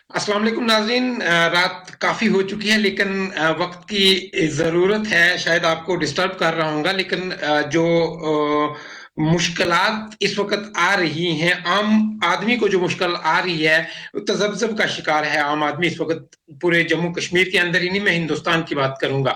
अस्सलाम वालेकुम नाज़रीन। रात काफ़ी हो चुकी है लेकिन वक्त की ज़रूरत है। शायद आपको डिस्टर्ब कर रहा हूँगा लेकिन जो मुश्किलात इस वक्त आ रही हैं, आम आदमी को जो मुश्किल आ रही है, तज़ब्ज़ब का शिकार है आम आदमी इस वक्त पूरे जम्मू कश्मीर के अंदर ही नहीं, मैं हिंदुस्तान की बात करूँगा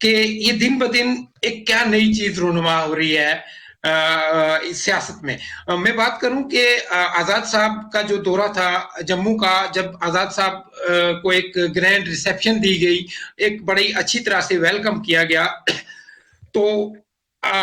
कि ये दिन ब दिन एक क्या नई चीज़ रूनुमा हो रही है इस सियासत में। मैं बात करूं कि आजाद साहब का जो दौरा था जम्मू का, जब आजाद साहब को एक ग्रैंड रिसेप्शन दी गई, एक बड़ी अच्छी तरह से वेलकम किया गया, तो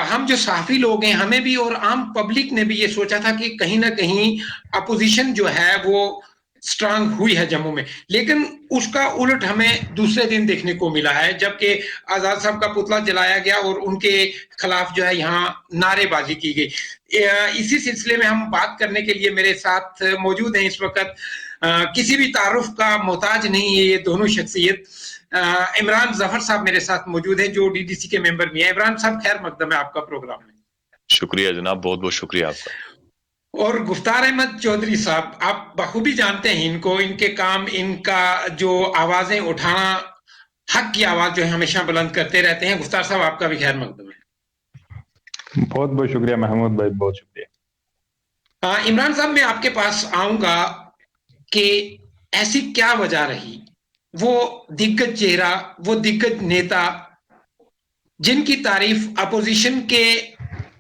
हम जो सहाफ़ी लोग हैं, हमें भी और आम पब्लिक ने भी ये सोचा था कि कहीं न कहीं अपोज़िशन जो है वो स्ट्रांग हुई है जम्मू में। लेकिन उसका उलट हमें दूसरे दिन देखने को मिला है, जबकि आज़ाद साहब का पुतला जलाया गया और उनके खिलाफ जो है यहाँ नारेबाज़ी की गई। इसी सिलसिले में हम बात करने के लिए मेरे साथ मौजूद हैं इस वक़्त, किसी भी तारुफ का मोहताज नहीं है ये दोनों शख्सियत। इमरान जफर साहब मेरे साथ मौजूद हैं जो डीडीसी के मेंबर भी हैं। इमरान साहब, खैर मकदम है आपका प्रोग्राम में। शुक्रिया जनाब, बहुत बहुत शुक्रिया आपका। और गुफ्तार अहमद चौधरी साहब, आप बखूबी जानते हैं इनको, इनके काम, इनका जो आवाजें उठाना, हक की आवाज जो है हमेशा बुलंद करते रहते हैं। गुफ्तार साहब, आपका भी खैर मकदम है। बहुत बहुत शुक्रिया महमूद भाई, बहुत शुक्रिया। इमरान साहब, मैं आपके पास आऊंगा कि ऐसी क्या वजह रही, वो दिग्गज चेहरा, वो दिग्गज नेता जिनकी तारीफ अपोजिशन के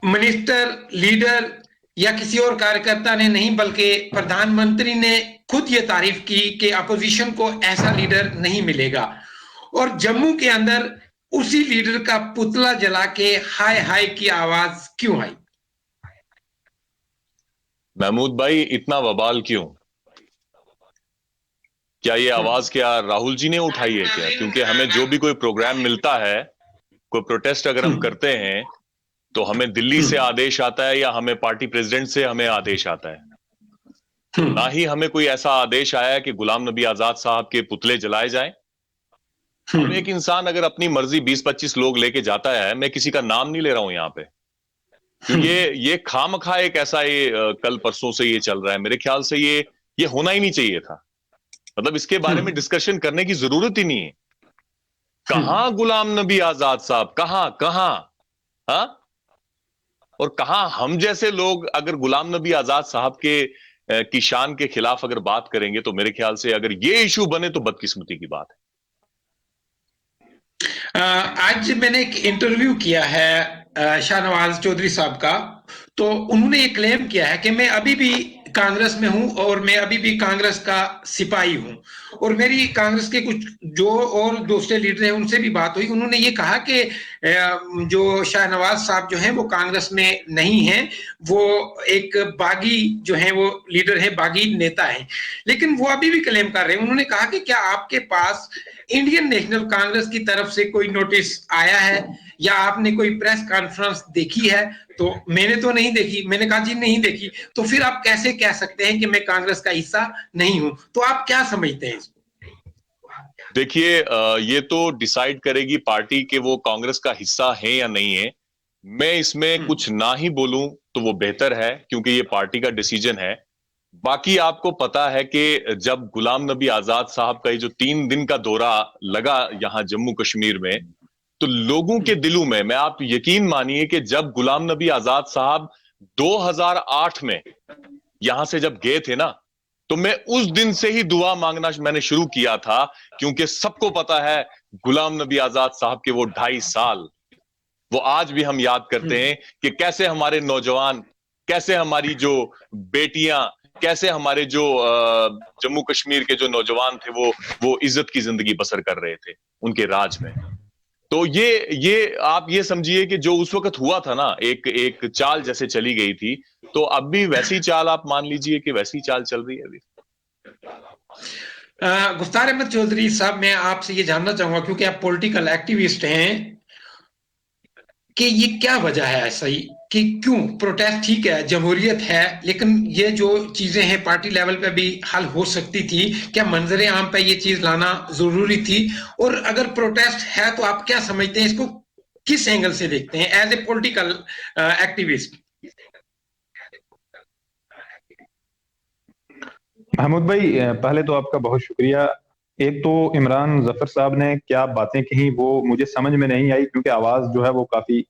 मिनिस्टर, लीडर या किसी और कार्यकर्ता ने नहीं, बल्कि प्रधानमंत्री ने खुद ये तारीफ की कि अपोजिशन को ऐसा लीडर नहीं मिलेगा, और जम्मू के अंदर उसी लीडर का पुतला जला के हाय हाय की आवाज क्यों आई? महमूद भाई, इतना बवाल क्यों? क्या ये आवाज क्या राहुल जी ने उठाई है क्या? क्योंकि हमें जो भी कोई प्रोग्राम मिलता है, कोई प्रोटेस्ट अगर हम करते हैं, तो हमें दिल्ली से आदेश आता है या हमें पार्टी प्रेसिडेंट से हमें आदेश आता है। ना ही हमें कोई ऐसा आदेश आया है कि गुलाम नबी आजाद साहब के पुतले जलाए जाएं। अब एक इंसान अगर अपनी मर्जी 20-25 लोग लेके जाता है, मैं किसी का नाम नहीं ले रहा हूं यहां पे, क्योंकि ये खामखा एक ऐसा कल परसों से ये चल रहा है। मेरे ख्याल से ये होना ही नहीं चाहिए था। मतलब इसके बारे में डिस्कशन करने की जरूरत ही नहीं है। कहां गुलाम नबी आजाद साहब, कहां कहां? हाँ? और कहां हम जैसे लोग अगर गुलाम नबी आजाद साहब के की शान के खिलाफ अगर बात करेंगे, तो मेरे ख्याल से अगर ये इशू बने तो बदकिस्मती की बात है। आज मैंने एक इंटरव्यू किया है शाहनवाज चौधरी साहब का, तो उन्होंने ये क्लेम किया है कि मैं अभी भी कांग्रेस में हूं और मैं अभी भी कांग्रेस का सिपाही हूं, और मेरी कांग्रेस के कुछ जो और दूसरे लीडर हैं उनसे भी बात हुई। उन्होंने ये कहा कि जो शाहनवाज साहब जो हैं वो कांग्रेस में नहीं हैं, वो एक बागी जो हैं वो लीडर है, बागी नेता है। लेकिन वो अभी भी क्लेम कर रहे हैं। उन्होंने कहा कि क्या आपके पास इंडियन नेशनल कांग्रेस की तरफ से कोई नोटिस आया है या आपने कोई प्रेस कॉन्फ्रेंस देखी है? तो मैंने तो नहीं देखी। मैंने कहा जी नहीं देखी। तो फिर आप कैसे कह सकते हैं कि मैं कांग्रेस का हिस्सा नहीं हूं? तो आप क्या समझते हैं इसको? देखिए, ये तो डिसाइड करेगी पार्टी के वो कांग्रेस का हिस्सा है या नहीं है। मैं इसमें कुछ ना ही बोलूं तो वो बेहतर है, क्योंकि ये पार्टी का डिसीजन है। बाकी आपको पता है कि जब गुलाम नबी आजाद साहब का ये जो 3 दिन का दौरा लगा यहाँ जम्मू कश्मीर में, तो लोगों के दिलों में, मैं आप यकीन मानिए कि जब गुलाम नबी आजाद साहब 2008 में यहां से जब गए थे ना, तो मैं उस दिन से ही दुआ मांगना मैंने शुरू किया था, क्योंकि सबको पता है गुलाम नबी आजाद साहब के वो 2.5 साल, वो आज भी हम याद करते हैं कि कैसे हमारे नौजवान, कैसे हमारी जो बेटियां, कैसे हमारे जो जम्मू कश्मीर के जो नौजवान थे वो इज्जत की जिंदगी बसर कर रहे थे उनके राज में। तो ये आप ये समझिए कि जो उस वक्त हुआ था ना, एक एक चाल जैसे चली गई थी, तो अब भी वैसी चाल आप मान लीजिए कि वैसी चाल चल रही है अभी। गुफ्तार अहमद चौधरी साहब, मैं आपसे ये जानना चाहूंगा, क्योंकि आप पॉलिटिकल एक्टिविस्ट हैं, कि ये क्या वजह है ऐसा ही कि क्यों प्रोटेस्ट? ठीक है, जमहूरियत है, लेकिन ये जो चीजें हैं पार्टी लेवल पे भी हल हो सकती थी। क्या मंजरे आम पे ये चीज लाना जरूरी थी? और अगर प्रोटेस्ट है तो आप क्या समझते हैं, इसको किस एंगल से देखते हैं as a political activist? Mahmood भाई, पहले तो आपका बहुत शुक्रिया। एक तो इमरान जफर साहब ने क्या बातें कही वो मुझे समझ में नहीं आई, क्योंकि आवाज जो है वो काफी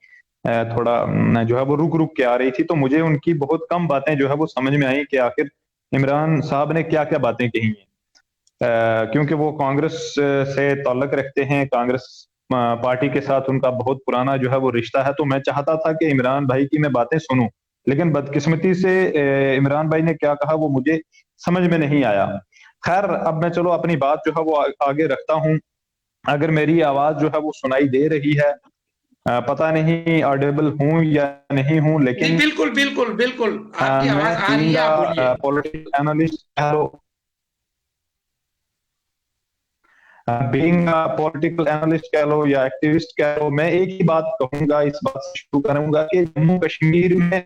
थोड़ा जो है वो रुक रुक के आ रही थी, तो मुझे उनकी बहुत कम बातें जो है वो समझ में आई कि आखिर इमरान साहब ने क्या क्या बातें कही हैं। क्योंकि वो कांग्रेस से ताल्लुक रखते हैं, कांग्रेस पार्टी के साथ उनका बहुत पुराना जो है वो रिश्ता है, तो मैं चाहता था कि इमरान भाई की मैं बातें सुनूं, लेकिन बदकिस्मती से इमरान भाई ने क्या कहा वो मुझे समझ में नहीं आया। खैर, अब मैं चलो अपनी बात जो है वो आगे रखता हूं। अगर मेरी आवाज जो है वो सुनाई दे रही है, पता नहीं ऑडिबल हूं या नहीं हूं, नहीं, लेकिन बिल्कुल बिल्कुल बिल्कुल आपकी मैं आवाज आ रही बीइंग है, आप बोलिए। Political analyst being political analyst कह लो या एक्टिविस्ट कह लो, मैं एक ही बात कहूंगा, इस बात से शुरू करूंगा कि जम्मू कश्मीर में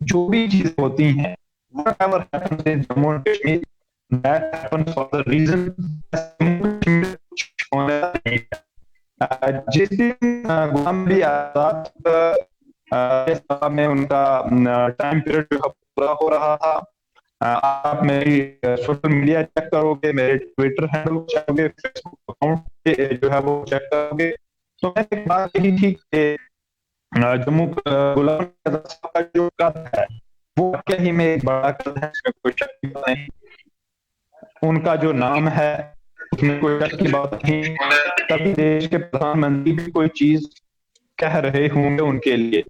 जो भी चीजें होती हैं, whatever happens in Jammu and Kashmir, that happens for the reason Jammu Kashmir कुछ होना नहीं है। जिस दिन गुलाम नबी आजाद में उनका टाइम पीरियड जो है पूरा हो रहा था, आप मेरी सोशल मीडिया चेक करोगे, मेरे ट्विटर हैंडल चेक करोगे, फेसबुक अकाउंट जो है वो चेक करोगे, तो मैंने एक बात कही थी कि जम्मू गुलाम नबी आजाद साहब का जो कद है वो क्या ही में एक बड़ा कद है, इसमें कोई शक की बात नहीं। उनका जो नाम है उसमें कोई शक की बात नहीं। तभी देश के प्रधानमंत्री भी कोई चीज कह रहे होंगे उनके लिए,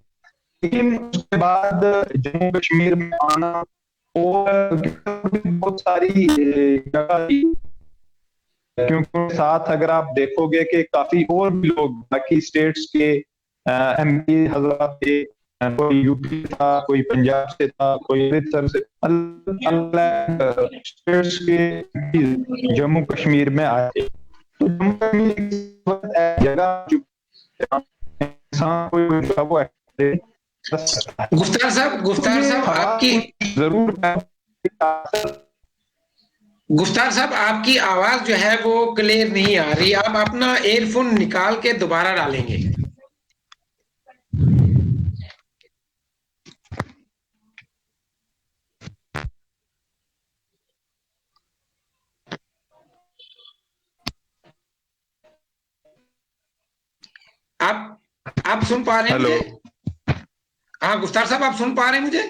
लेकिन उसके बाद जम्मू कश्मीर में आना और बहुत सारी जगह थी, क्योंकि साथ अगर आप देखोगे कि काफी और भी लोग बाकी स्टेट्स के एमपी हजरात थे, कोई यूपी था, कोई पंजाब से था, कोई अमृतसर से, अलग स्टेट्स के जम्मू कश्मीर में आए थे। तो जम्मू कश्मीर एक जगह जो इंसान कोई वो गुफ्तार साहब आपकी जरूर गुफ्तार साहब आपकी आवाज जो है वो क्लियर नहीं आ रही, आप अपना एयरफोन निकाल के दोबारा डालेंगे। आप सुन पा रहे हैं हेलो। मुझे? हाँ गुफ्तार साहब, आप सुन पा रहे हैं मुझे?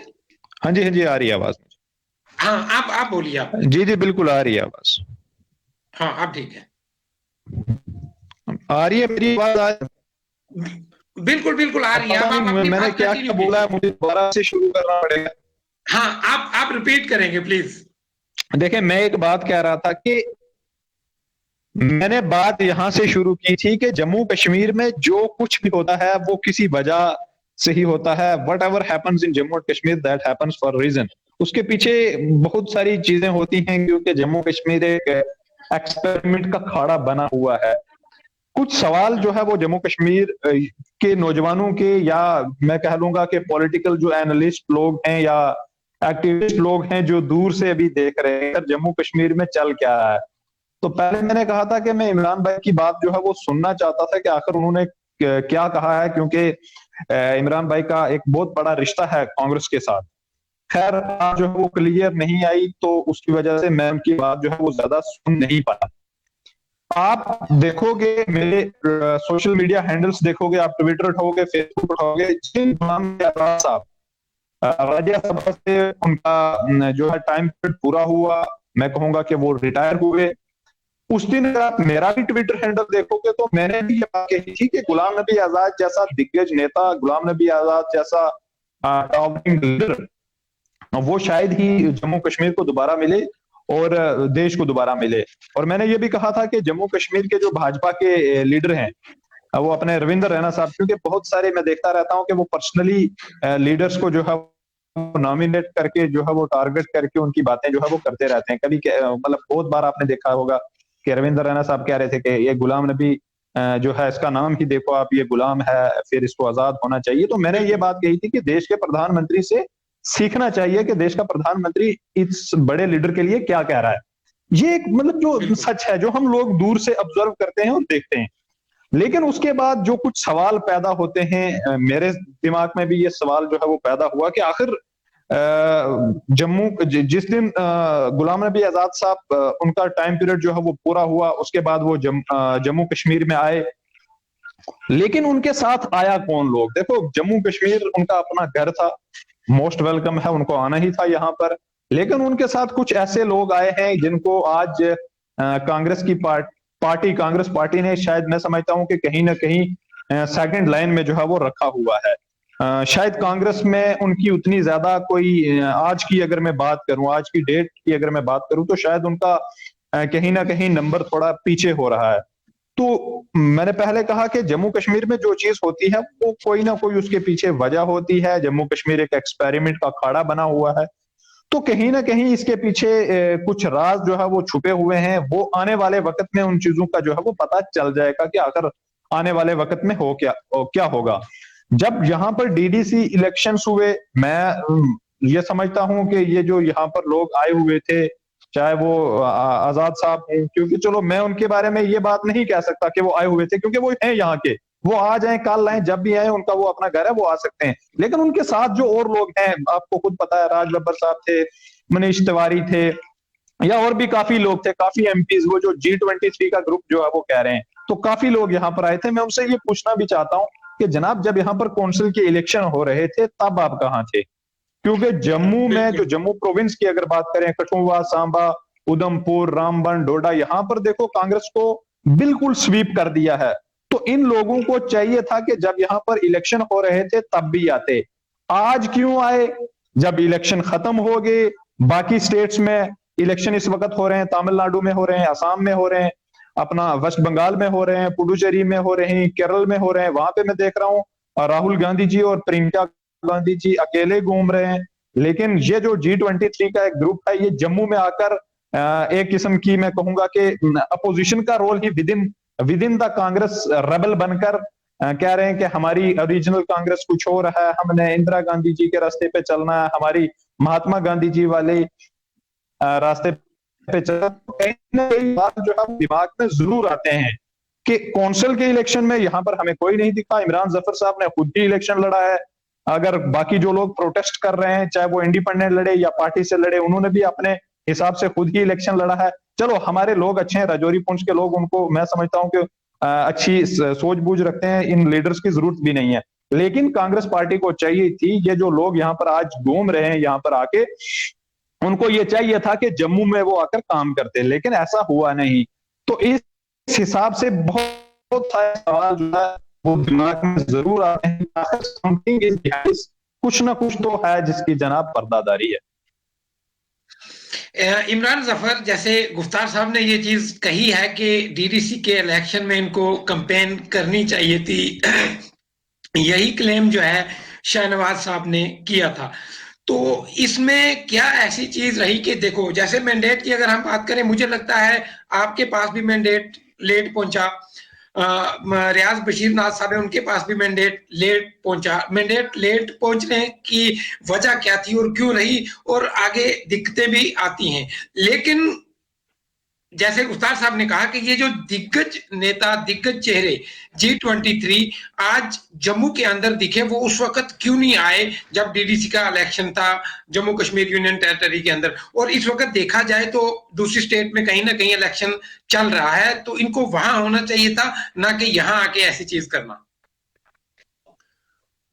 हाँ जी, हाँ जी, आ रही है आवाज। हाँ, आप बोलिए आप। जी जी, बिल्कुल आ रही है आवाज। हाँ, आप ठीक है। आ रही है मेरी आवाज? बिल्कुल बिल्कुल आ रही है। पता आप नहीं अपनी मैंने बात क्या कंटिन्यू क्या बोला है, कीजिए। मुझे दोबारा से शुरू करना पड़ेगा। हाँ, आप रिपीट करेंगे प्लीज। देखिए, मैं एक बात कह रहा था कि मैंने बात यहां से शुरू की थी कि जम्मू कश्मीर में जो कुछ भी होता है वो किसी वजह से ही होता है। Whatever happens in Jammu and Kashmir that happens for reason. उसके पीछे बहुत सारी चीजें होती हैं, क्योंकि जम्मू कश्मीर एक एक्सपेरिमेंट का खाड़ा बना हुआ है। कुछ सवाल जो है वो जम्मू कश्मीर के नौजवानों के, या मैं कह लूंगा कि पॉलिटिकल जो एनालिस्ट लोग हैं या एक्टिविस्ट लोग हैं जो दूर से अभी देख रहे हैं जम्मू कश्मीर में चल क्या रहा है। तो पहले मैंने कहा था कि मैं इमरान भाई की बात जो है वो सुनना चाहता था कि आखिर उन्होंने क्या कहा है, क्योंकि इमरान भाई का एक बहुत बड़ा रिश्ता है कांग्रेस के साथ। खैर, बात जो है वो क्लियर नहीं आई, तो उसकी वजह से मैं उनकी बात जो है वो ज्यादा सुन नहीं पाया। आप देखोगे मेरे सोशल मीडिया हैंडल्स देखोगे, आप ट्विटर उठाओगे, फेसबुक उठाओगे, जिन गुलाम नबी आजाद साहब राज्यसभा से उनका जो है टाइम पीरियड पूरा हुआ, मैं कहूंगा कि वो रिटायर हुए, उस दिन अगर आप मेरा भी ट्विटर हैंडल देखोगे तो मैंने भी ये बात कही थी कि गुलाम नबी आजाद जैसा दिग्गज नेता, गुलाम नबी आजाद जैसा टॉपिंग लीडर, वो शायद ही जम्मू कश्मीर को दोबारा मिले और देश को दोबारा मिले। और मैंने ये भी कहा था कि जम्मू कश्मीर के जो भाजपा के लीडर हैं, वो अपने रविंद्र रैना साहब, क्योंकि बहुत सारे मैं देखता रहता हूं कि वो पर्सनली लीडर्स को जो है नॉमिनेट करके जो है वो टारगेट करके उनकी बातें जो है वो करते रहते हैं। कभी मतलब बहुत बार आपने देखा होगा कि रविंद्र रैना साहब कह रहे थे कि ये गुलाम नबी जो है, इसका नाम ही देखो आप, ये गुलाम है, फिर इसको आजाद होना चाहिए। तो मैंने ये बात कही थी कि देश के प्रधानमंत्री से सीखना चाहिए कि देश का प्रधानमंत्री इस बड़े लीडर के लिए क्या कह रहा है। ये एक मतलब जो सच है, जो हम लोग दूर से ऑब्जर्व करते हैं और देखते हैं। लेकिन उसके बाद जो कुछ सवाल पैदा होते हैं, मेरे दिमाग में भी ये सवाल जो है वो पैदा हुआ कि आखिर जम्मू जिस दिन गुलाम नबी आजाद साहब उनका टाइम पीरियड जो है वो पूरा हुआ, उसके बाद वो जम्मू कश्मीर में आए। लेकिन उनके साथ आया कौन लोग? देखो, जम्मू कश्मीर उनका अपना घर था, मोस्ट वेलकम है, उनको आना ही था यहाँ पर। लेकिन उनके साथ कुछ ऐसे लोग आए हैं जिनको आज कांग्रेस की पार्टी कांग्रेस पार्टी ने, शायद मैं समझता हूं कि कहीं ना कहीं सेकंड लाइन में जो है वो रखा हुआ है। शायद कांग्रेस में उनकी उतनी ज्यादा कोई आज की अगर मैं बात करूं, आज की डेट की अगर मैं बात करूं, तो शायद उनका कहीं ना कहीं नंबर थोड़ा पीछे हो रहा है। तो मैंने पहले कहा कि जम्मू कश्मीर में जो चीज होती है वो कोई ना कोई उसके पीछे वजह होती है। जम्मू कश्मीर एक एक्सपेरिमेंट का अखाड़ा बना हुआ है, तो कहीं ना कहीं इसके पीछे कुछ राज जो है वो छुपे हुए हैं। वो आने वाले वक्त में उन चीजों का जो है वो पता चल जाएगा कि आखिर आने वाले वक्त में क्या होगा। जब यहाँ पर डीडीसी इलेक्शंस हुए, मैं ये समझता हूं कि ये जो यहाँ पर लोग आए हुए थे, चाहे वो आजाद साहब हैं, क्योंकि चलो मैं उनके बारे में ये बात नहीं कह सकता कि वो आए हुए थे, क्योंकि वो हैं यहाँ के, वो आ जाएं कल आए, जब भी आए, उनका वो अपना घर है, वो आ सकते हैं। लेकिन उनके साथ जो और लोग हैं, आपको खुद पता है, राज बब्बर साहब थे, मनीष तिवारी थे, या और भी काफी लोग थे, काफी एमपीज, वो जो G23 का ग्रुप जो है वो कह रहे हैं, तो काफी लोग यहाँ पर आए थे। मैं उनसे ये पूछना भी चाहता हूँ कि जनाब, जब यहाँ पर कौंसिल के इलेक्शन हो रहे थे तब आप कहाँ थे? क्योंकि जम्मू में, जो जम्मू प्रोविंस की अगर बात करें, कठुआ, सांबा, उधमपुर, रामबन, डोडा, यहां पर देखो कांग्रेस को बिल्कुल स्वीप कर दिया है। तो इन लोगों को चाहिए था कि जब यहां पर इलेक्शन हो रहे थे तब भी आते। आज क्यों आए? जब इलेक्शन खत्म हो गए, बाकी स्टेट्स में इलेक्शन इस वक्त हो रहे हैं, तमिलनाडु में हो रहे हैं, असम में हो रहे हैं, अपना वेस्ट बंगाल में हो रहे हैं, पुडुचेरी में हो रहे हैं, केरल में हो रहे हैं। वहां पे मैं देख रहा हूं राहुल गांधी जी और प्रियंका गांधी जी अकेले घूम रहे हैं। लेकिन ये जो G23 का एक ग्रुप है, ये जम्मू में आकर एक किस्म की, मैं कहूंगा कि अपोजिशन का रोल ही within the Congress rebel बनकर कह रहे हैं कि हमारी ओरिजिनल कांग्रेस कुछ और है, हमने इंदिरा गांधी जी के रास्ते पे चलना है, हमारी महात्मा गांधी जी वाले रास्ते पे चलना। कहीं ना कहीं बात जो है दिमाग में जरूर आते हैं कि कौंसिल के इलेक्शन में यहाँ पर हमें कोई नहीं दिखा। इमरान जफर साहब ने खुद ही इलेक्शन लड़ा है। अगर बाकी जो लोग प्रोटेस्ट कर रहे हैं, चाहे वो इंडिपेंडेंट लड़े या पार्टी से लड़े, उन्होंने भी अपने हिसाब से खुद ही इलेक्शन लड़ा है। चलो, हमारे लोग अच्छे हैं, राजौरी पुंछ के लोग, उनको मैं समझता हूं कि अच्छी सोच बूझ रखते हैं, इन लीडर्स की जरूरत भी नहीं है। लेकिन कांग्रेस पार्टी को चाहिए थी, ये जो लोग यहाँ पर आज घूम रहे हैं यहाँ पर आके, उनको ये चाहिए था कि जम्मू में वो आकर काम करते, लेकिन ऐसा हुआ नहीं। तो इस हिसाब से बहुत सारे सवाल जो है वो दिमाग में जरूर आते हैं। कुछ ना कुछ तो है जिसकी जनाब पर्दादारी है। इमरान जफर, जैसे गुफ्तार साहब ने ये चीज कही है कि डीडीसी के इलेक्शन में इनको कैंपेन करनी चाहिए थी, यही क्लेम जो है शाहनवाज साहब ने किया था। तो इसमें क्या ऐसी चीज रही कि देखो, जैसे मैंडेट की अगर हम बात करें, मुझे लगता है आपके पास भी मैंडेट लेट पहुंचा, रियाज बशीर नाथ साहब है, उनके पास भी मैंडेट लेट पहुंचा। मैंडेट लेट पहुंचने की वजह क्या थी और क्यों रही, और आगे दिक्कतें भी आती हैं। लेकिन जैसे गुफ्तार साहब ने कहा कि ये जो दिग्गज नेता, दिग्गज चेहरे G23 आज जम्मू के अंदर दिखे, वो उस वक्त क्यों नहीं आए जब डीडीसी का इलेक्शन था जम्मू कश्मीर यूनियन टेरिटरी के अंदर। और इस वक्त देखा जाए तो दूसरी स्टेट में कहीं ना कहीं इलेक्शन चल रहा है, तो इनको वहां होना चाहिए था, ना कि यहां आके ऐसी चीज करना।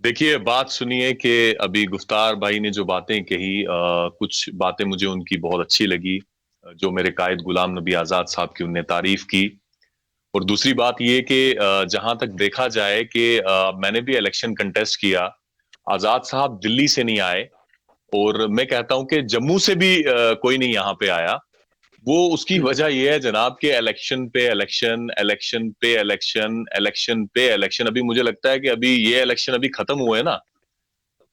देखिए, बात सुनिए कि अभी गुफ्तार भाई ने जो बातें कही, कुछ बातें मुझे उनकी बहुत अच्छी लगी, जो मेरे कायद गुलाम नबी आजाद साहब की उनने तारीफ की। और दूसरी बात ये कि जहां तक देखा जाए कि मैंने भी इलेक्शन कंटेस्ट किया, आजाद साहब दिल्ली से नहीं आए, और मैं कहता हूं कि जम्मू से भी कोई नहीं यहाँ पे आया। वो उसकी वजह यह है जनाब कि इलेक्शन पे इलेक्शन, इलेक्शन पे इलेक्शन, इलेक्शन पे इलेक्शन। अभी मुझे लगता है कि अभी ये इलेक्शन अभी खत्म हुए ना,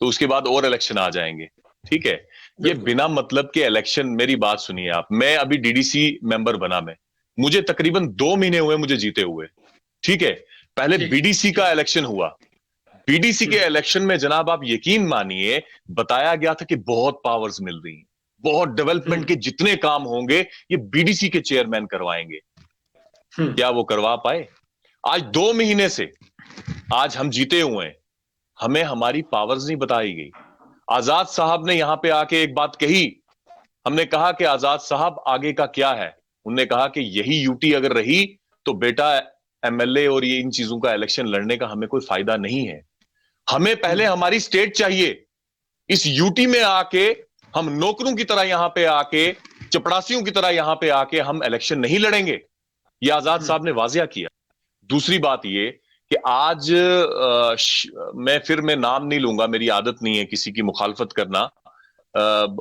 तो उसके बाद और इलेक्शन आ जाएंगे। ठीक है, ये बिना मतलब के इलेक्शन। मेरी बात सुनिए आप, मैं अभी डीडीसी मेंबर बना, मुझे तकरीबन 2 महीने हुए मुझे जीते हुए। ठीक है, पहले बीडीसी का इलेक्शन हुआ। बीडीसी के इलेक्शन में जनाब आप यकीन मानिए, बताया गया था कि बहुत पावर्स मिल रही हैं, बहुत डेवलपमेंट के जितने काम होंगे ये बीडीसी के चेयरमैन करवाएंगे। क्या वो करवा पाए? आज 2 महीने से आज हम जीते हुए हैं, हमें हमारी पावर्स नहीं बताई गई। आजाद साहब ने यहां पे आके एक बात कही, हमने कहा कि आजाद साहब आगे का क्या है, उन्होंने कहा कि यही यूटी अगर रही तो बेटा एमएलए और ये इन चीजों का इलेक्शन लड़ने का हमें कोई फायदा नहीं है, हमें पहले हमारी स्टेट चाहिए। इस यूटी में आके हम नौकरों की तरह यहां पे आके, चपरासियों की तरह यहां पे आके हम इलेक्शन नहीं लड़ेंगे, ये आजाद साहब ने वाजिया किया। दूसरी बात ये कि आज मैं नाम नहीं लूंगा, मेरी आदत नहीं है किसी की मुखालफत करना,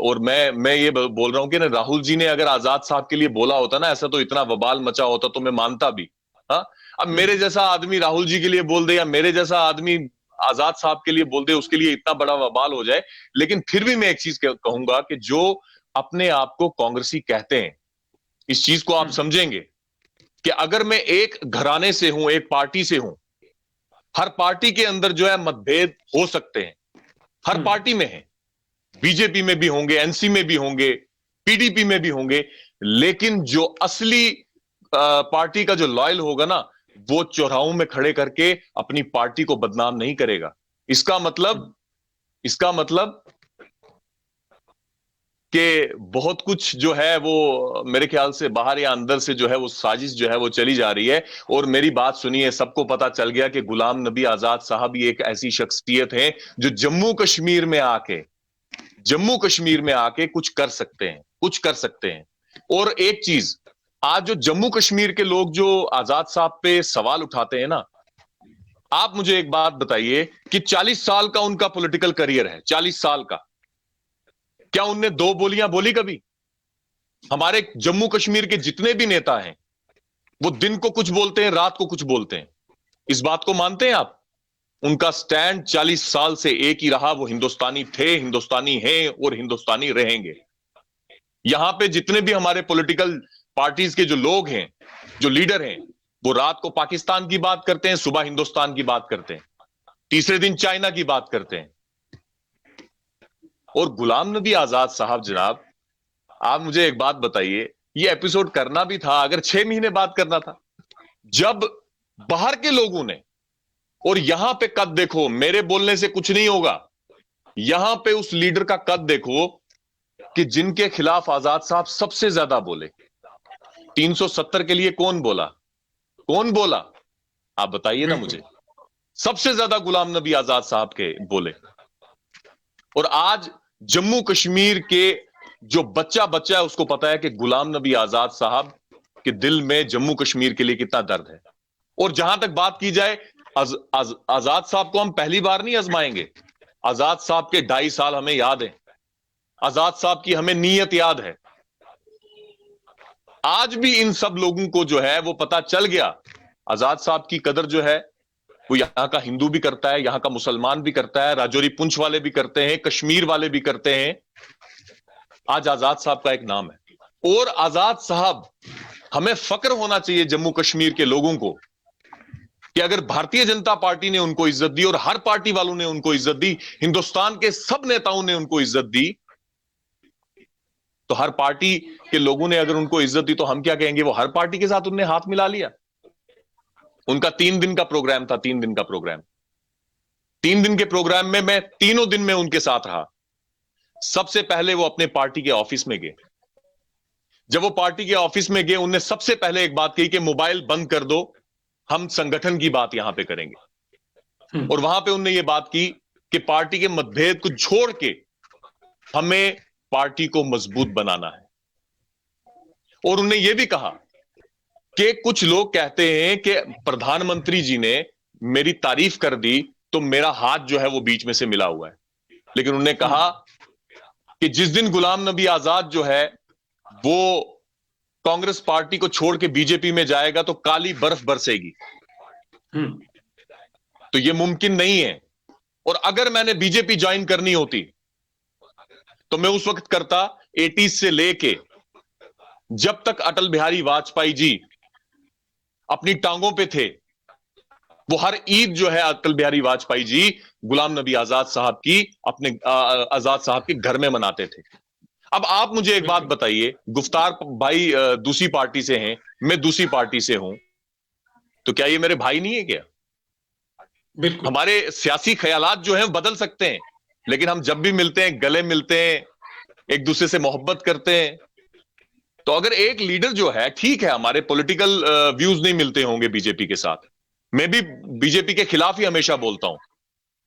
और मैं ये बोल रहा हूं कि ना राहुल जी ने अगर आजाद साहब के लिए बोला होता ना ऐसा, तो इतना वबाल मचा होता तो मैं मानता भी। हाँ, अब मेरे जैसा आदमी राहुल जी के लिए बोल दे या मेरे जैसा आदमी आजाद साहब के लिए बोल दे, उसके लिए इतना बड़ा वबाल हो जाए। लेकिन फिर भी मैं एक चीज कहूंगा कि जो अपने आप को कांग्रेसी कहते हैं, इस चीज को आप समझेंगे कि अगर मैं एक घराने से हूं, एक पार्टी से हूं, हर पार्टी के अंदर जो है मतभेद हो सकते हैं, हर पार्टी में है, बीजेपी में भी होंगे, एनसी में भी होंगे, पीडीपी में भी होंगे, लेकिन जो असली पार्टी का जो लॉयल होगा ना, वो चौराहों में खड़े करके अपनी पार्टी को बदनाम नहीं करेगा। इसका मतलब कि बहुत कुछ जो है वो मेरे ख्याल से बाहर या अंदर से जो है वो साजिश जो है वो चली जा रही है। और मेरी बात सुनिए, सबको पता चल गया कि गुलाम नबी आजाद साहब ये एक ऐसी शख्सियत है जो जम्मू कश्मीर में आके कुछ कर सकते हैं। और एक चीज, आज जो जम्मू कश्मीर के लोग जो आजाद साहब पे सवाल उठाते हैं ना, आप मुझे एक बात बताइए कि 40 साल का उनका पॉलिटिकल करियर है, 40 साल का, क्या उनने दो बोलियां बोली कभी? हमारे जम्मू कश्मीर के जितने भी नेता हैं वो दिन को कुछ बोलते हैं, रात को कुछ बोलते हैं, इस बात को मानते हैं आप? उनका स्टैंड 40 साल से एक ही रहा, वो हिंदुस्तानी थे, हिंदुस्तानी हैं और हिंदुस्तानी रहेंगे। यहां पे जितने भी हमारे पॉलिटिकल पार्टीज के जो लोग हैं, जो लीडर हैं, वो रात को पाकिस्तान की बात करते हैं, सुबह हिंदुस्तान की बात करते हैं, तीसरे दिन चाइना की बात करते हैं। और गुलाम नबी आजाद साहब, जनाब आप मुझे एक बात बताइए, ये एपिसोड करना भी था अगर 6 महीने बाद करना था, जब बाहर के लोगों ने, और यहां पे कद देखो, मेरे बोलने से कुछ नहीं होगा, यहां पे उस लीडर का कद देखो कि जिनके खिलाफ आजाद साहब सबसे ज्यादा बोले। 370 के लिए कौन बोला? आप बताइए ना मुझे। सबसे ज्यादा गुलाम नबी आजाद साहब के बोले। और आज जम्मू कश्मीर के जो बच्चा है उसको पता है कि गुलाम नबी आजाद साहब के दिल में जम्मू कश्मीर के लिए कितना दर्द है। और जहां तक बात की जाए, आजाद साहब को हम पहली बार नहीं आजमाएंगे। आजाद साहब के 2.5 साल हमें याद है, आजाद साहब की हमें नीयत याद है। आज भी इन सब लोगों को जो है वो पता चल गया, आजाद साहब की कदर जो है वो यहां का हिंदू भी करता है, यहां का मुसलमान भी करता है, राजौरी पुंछ वाले भी करते हैं, कश्मीर वाले भी करते हैं। आज आजाद साहब का एक नाम है। और आजाद साहब, हमें फक्र होना चाहिए जम्मू कश्मीर के लोगों को कि अगर भारतीय जनता पार्टी ने उनको इज्जत दी और हर पार्टी वालों ने उनको इज्जत दी, हिंदुस्तान के सब नेताओं ने उनको इज्जत दी, तो हर पार्टी के लोगों ने अगर उनको इज्जत दी तो हम क्या कहेंगे? वो हर पार्टी के साथ उन्होंने हाथ मिला लिया। उनका 3 दिन का प्रोग्राम था, 3 दिन का प्रोग्राम। 3 दिन के प्रोग्राम में मैं तीनों दिन में उनके साथ रहा। सबसे पहले वो अपने पार्टी के ऑफिस में गए। जब वो पार्टी के ऑफिस में गए, उन्होंने सबसे पहले एक बात कही कि मोबाइल बंद कर दो, हम संगठन की बात यहां पे करेंगे। और वहां पे उन्होंने ये बात की कि पार्टी के मतभेद को छोड़ के हमें पार्टी को मजबूत बनाना है। और उन्होंने ये भी कहा कि कुछ लोग कहते हैं कि प्रधानमंत्री जी ने मेरी तारीफ कर दी तो मेरा हाथ जो है वो बीच में से मिला हुआ है। लेकिन उन्होंने कहा कि जिस दिन गुलाम नबी आजाद जो है वो कांग्रेस पार्टी को छोड़ के बीजेपी में जाएगा तो काली बर्फ बरसेगी। तो ये मुमकिन नहीं है। और अगर मैंने बीजेपी ज्वाइन करनी होती तो मैं उस वक्त करता 80s से लेके जब तक अटल बिहारी वाजपेयी जी अपनी टांगों पे थे, वो हर ईद जो है अटल बिहारी वाजपेयी जी गुलाम नबी आजाद साहब की अपने आजाद साहब के घर में मनाते थे। अब आप मुझे एक बात बताइए, गुफ्तार भाई दूसरी पार्टी से हैं, मैं दूसरी पार्टी से हूं, तो क्या ये मेरे भाई नहीं है क्या? बिल्कुल। हमारे सियासी ख्यालात जो हैं बदल सकते हैं, लेकिन हम जब भी मिलते हैं गले मिलते हैं, एक दूसरे से मोहब्बत करते हैं। तो अगर एक लीडर जो है, ठीक है हमारे पॉलिटिकल व्यूज नहीं मिलते होंगे बीजेपी के साथ, मैं भी बीजेपी के खिलाफ ही हमेशा बोलता हूं,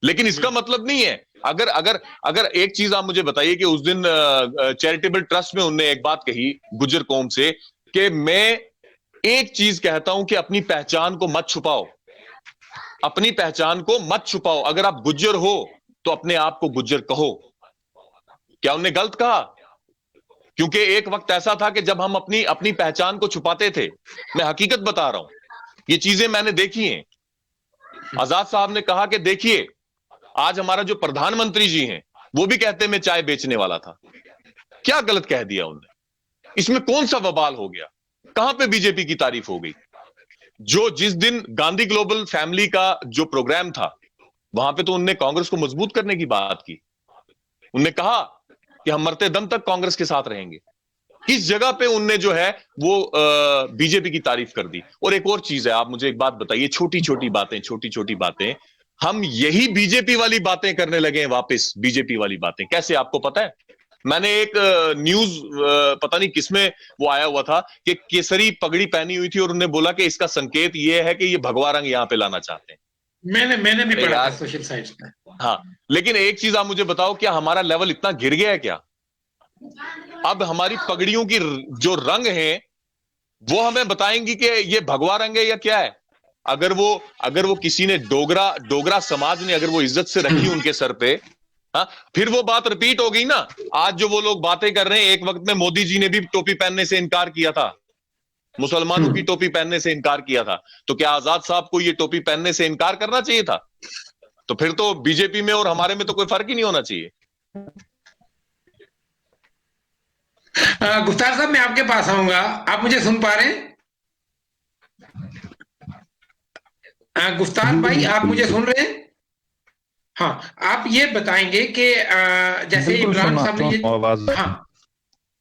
लेकिन इसका मतलब नहीं है, अगर अगर अगर एक चीज आप मुझे बताइए कि उस दिन चैरिटेबल ट्रस्ट में उन्होंने एक बात कही गुज्जर कौम से कि मैं एक चीज कहता हूं कि अपनी पहचान को मत छुपाओ, अपनी पहचान को मत छुपाओ, अगर आप गुज्जर हो तो अपने आप को गुज्जर कहो। क्या उन्होंने गलत कहा? क्योंकि एक वक्त ऐसा था कि जब हम अपनी अपनी पहचान को छुपाते थे। मैं हकीकत बता रहा हूं, ये चीजें मैंने देखी हैं। आजाद साहब ने कहा कि देखिए आज हमारा जो प्रधानमंत्री जी हैं वो भी कहते हैं मैं चाय बेचने वाला था। क्या गलत कह दिया उन्होंने? इसमें कौन सा वबाल हो गया? कहां पे बीजेपी की तारीफ हो गई? जो जिस दिन गांधी ग्लोबल फैमिली का जो प्रोग्राम था वहां पे तो उनने कांग्रेस को मजबूत करने की बात की। उनने कहा कि हम मरते दम तक कांग्रेस के साथ रहेंगे। इस जगह पे उनने जो है वो बीजेपी की तारीफ कर दी। और एक और चीज है, आप मुझे एक बात बताइए, छोटी छोटी बातें हम यही बीजेपी वाली बातें करने लगे हैं वापस। बीजेपी वाली बातें कैसे, आपको पता है? मैंने एक न्यूज पता नहीं किसमें वो आया हुआ था कि केसरी पगड़ी पहनी हुई थी और उन्होंने बोला कि इसका संकेत ये है कि ये भगवा रंग यहां पे लाना चाहते हैं। मैंने भी पढ़ा था सोशल साइट्स में। हाँ, लेकिन एक चीज आप मुझे बताओ, क्या हमारा लेवल इतना गिर गया है क्या? अब हमारी पगड़ियों की जो रंग है वो हमें बताएंगी कि ये भगवा रंग है या क्या है? अगर वो किसी ने डोगरा समाज ने अगर वो इज्जत से रखी उनके सर पे, हाँ, फिर वो बात रिपीट हो गई ना। आज जो वो लोग बातें कर रहे हैं, एक वक्त में मोदी जी ने भी टोपी पहनने से इनकार किया था, मुसलमानों की टोपी पहनने से इनकार किया था। तो क्या आजाद साहब को ये टोपी पहनने से इनकार करना चाहिए था? तो फिर तो बीजेपी में और हमारे में तो कोई फर्क ही नहीं होना चाहिए। गुफ्तार साहब, मैं आपके पास आऊंगा। आप मुझे सुन पा रहे हैं? गुफ्तार भाई, आप मुझे सुन रहे हैं? हाँ, आप ये बताएंगे कि जैसे इमरान साहब ने ये,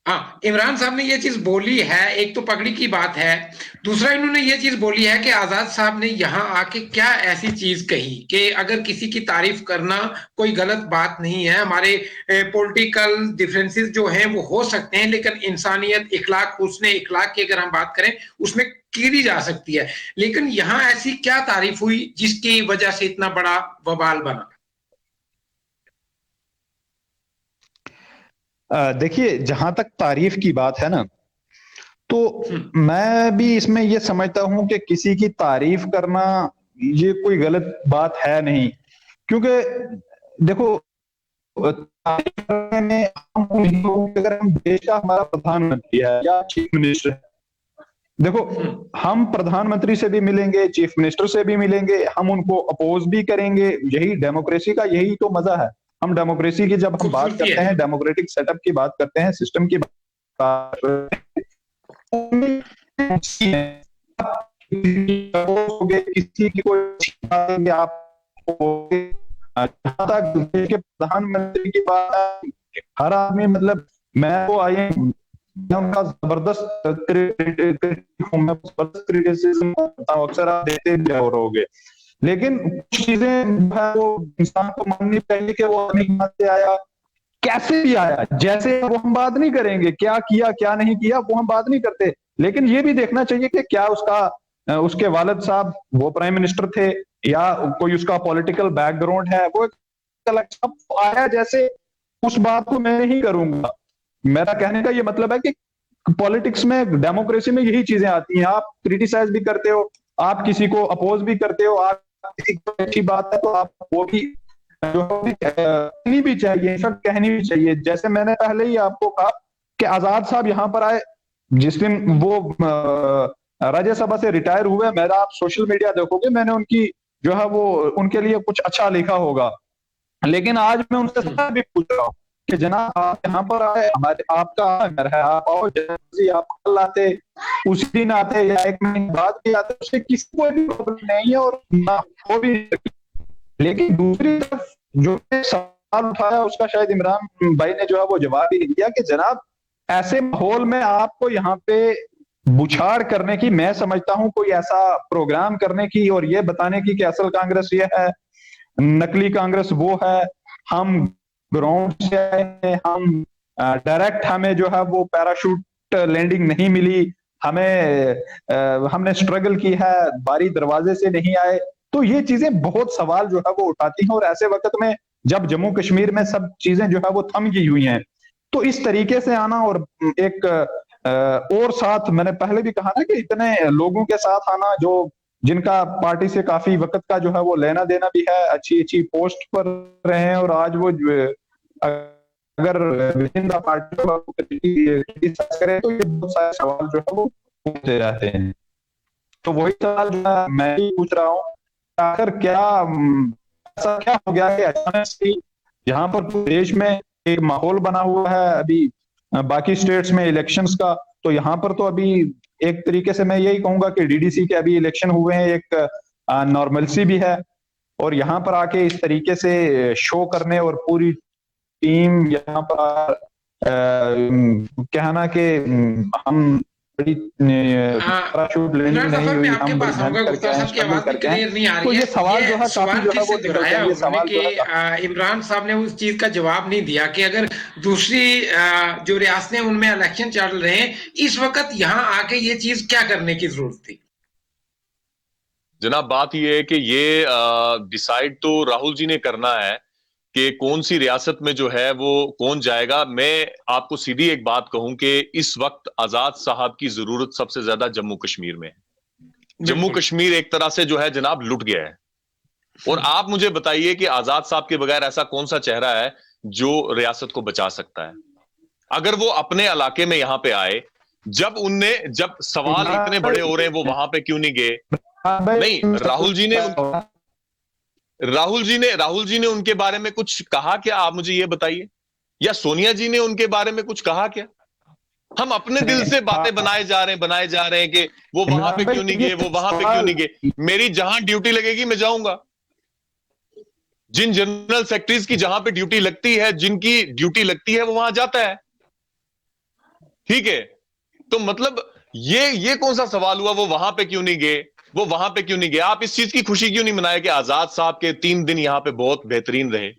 हाँ, इमरान साहब ने ये चीज बोली है, एक तो पगड़ी की बात है, दूसरा इन्होंने ये चीज बोली है कि आजाद साहब ने यहाँ आके क्या ऐसी चीज कही कि अगर किसी की तारीफ करना कोई गलत बात नहीं है। हमारे पॉलिटिकल डिफरेंसेस जो हैं वो हो सकते हैं, लेकिन इंसानियत, इखलाक, हुस्न इखलाक की अगर हम बात करें उसमें की जा सकती है। लेकिन यहाँ ऐसी क्या तारीफ हुई जिसकी वजह से इतना बड़ा बवाल बना? देखिए, जहां तक तारीफ की बात है ना, तो मैं भी इसमें ये समझता हूं कि किसी की तारीफ करना ये कोई गलत बात है नहीं। क्योंकि देखो, तारीफ करने में अगर हम देश का हमारा प्रधानमंत्री है या चीफ मिनिस्टर है, देखो हम प्रधानमंत्री से भी मिलेंगे, चीफ मिनिस्टर से भी मिलेंगे, हम उनको अपोज भी करेंगे। यही डेमोक्रेसी का यही तो मजा है। हम डेमोक्रेसी की जब हम बात करते हैं, डेमोक्रेटिक सेटअप की बात करते हैं, सिस्टम की बात किसी की कोई आप के प्रधानमंत्री की बात, हर आदमी, मतलब मैं वो आई उनका जबरदस्त क्रिटिसिज्म अक्सर आप देते भी रहोगे, लेकिन कुछ चीजें वो इंसान को माननी चाहिए कि वो से आया, कैसे भी आया, जैसे वो हम बात नहीं करेंगे, क्या किया क्या नहीं किया वो हम बात नहीं करते, लेकिन ये भी देखना चाहिए कि क्या उसके वालिद साहब वो प्राइम मिनिस्टर थे या कोई उसका पॉलिटिकल बैकग्राउंड है, वो अलग आया जैसे, उस बात को मैं नहीं करूंगा। मेरा कहने का ये मतलब है कि पॉलिटिक्स में, डेमोक्रेसी में यही चीजें आती हैं। आप क्रिटिसाइज भी करते हो, आप किसी को अपोज भी करते हो, आप अच्छी बात है तो आप वो भी कहनी भी चाहिए, सब कहनी भी चाहिए। जैसे मैंने पहले ही आपको कहा कि आजाद साहब यहाँ पर आए जिस दिन वो राज्यसभा से रिटायर हुए, मेरा आप सोशल मीडिया देखोगे, मैंने उनकी जो है वो उनके लिए कुछ अच्छा लिखा होगा, लेकिन आज मैं उनसे सवाल भी पूछ रहा हूँ कि जनाब आप यहाँ पर आए, हमारे आपका घर है, आप आओ, जैसे आप कल आते, उसी दिन आते या एक महीने बाद भी आते, उससे किसी को भी प्रॉब्लम नहीं है और ना हो भी। लेकिन दूसरी तरफ जो सवाल उठाया उसका शायद इमरान भाई ने जो है वो जवाब ही दिया कि जनाब ऐसे माहौल में आपको यहाँ पे बुछाड़ करने की, मैं समझता हूँ कोई ऐसा प्रोग्राम करने की और ये बताने की कि असल कांग्रेस ये है, नकली कांग्रेस वो है, हम ग्राउंड से आए हैं हम, डायरेक्ट हमें जो है वो पैराशूट लैंडिंग नहीं मिली, हमने स्ट्रगल की है, बारी दरवाजे से नहीं आए। तो ये चीजें बहुत सवाल जो है वो उठाती हैं, और ऐसे वक्त में जब जम्मू कश्मीर में सब चीजें जो है वो थम गई हुई हैं, तो इस तरीके से आना और एक और साथ, मैंने पहले भी कहा ना कि इतने लोगों के साथ आना जो जिनका पार्टी से काफी वक्त का जो है वो लेना देना भी है, अच्छी अच्छी पोस्ट पर रहे हैं, और आज वो अगर विद द पार्टी करें तो ये बहुत सारे सवाल जो है वो पूछते रहते हैं। तो वही सवाल जो है मैं भी पूछ रहा हूँ, आखिर क्या ऐसा क्या हो गया है अचानक से यहाँ पर पूरे देश में एक माहौल बना हुआ है अभी बाकी स्टेट्स में इलेक्शंस का, तो यहाँ पर तो अभी एक तरीके से मैं यही कहूंगा कि डीडीसी के अभी इलेक्शन हुए हैं, एक नॉर्मलसी भी है, और यहाँ पर आके इस तरीके से शो करने और पूरी टीम यहाँ पर कहना कि हम बड़ी पैराशूट लैंडिंग नहीं हुई, हम बड़ी मेहनत करके आए, स्ट्रगल करके आए। तो ये सवाल जो है काफी जो है वो निकलते हैं, ये सवाल जो है इमरान साहब ने उस चीज का जवाब नहीं दिया कि अगर दूसरी जो रियासतें उनमें इलेक्शन चल रहे हैं, इस वक्त यहाँ आके ये चीज क्या करने की जरूरत थी। जनाब, बात यह है कि ये डिसाइड तो राहुल जी ने करना है कि कौन सी रियासत में जो है वो कौन जाएगा। मैं आपको सीधी एक बात कहूं कि इस वक्त आजाद साहब की जरूरत सबसे ज्यादा जम्मू कश्मीर में है। जम्मू कश्मीर एक तरह से जो है जनाब लुट गया है, और आप मुझे बताइए कि आजाद साहब के बगैर ऐसा कौन सा चेहरा है जो रियासत को बचा सकता है। अगर वो अपने इलाके में यहां पे आए, जब सवाल इतने बड़े हो रहे हैं, वो वहां पे क्यों नहीं गए? नहीं, राहुल जी ने उनके बारे में कुछ कहा क्या? आप मुझे ये बताइए। या सोनिया जी ने उनके बारे में कुछ कहा क्या? हम अपने दिल से बातें बनाए जा रहे हैं कि वो वहां पे क्यों नहीं गए, वो वहां पे क्यों नहीं गए। मेरी जहां ड्यूटी लगेगी मैं जाऊंगा। जिन जनरल सेक्रेटरीज की जहां पे ड्यूटी लगती है, जिनकी ड्यूटी लगती है, वो वहां जाता है। ठीक है, तो मतलब ये कौन सा सवाल हुआ वो वहां पे क्यों नहीं गए, वो वहां पे क्यों नहीं गए? आप इस चीज की खुशी क्यों नहीं मनाए कि आजाद साहब के 3 दिन यहां पे बहुत बेहतरीन रहे?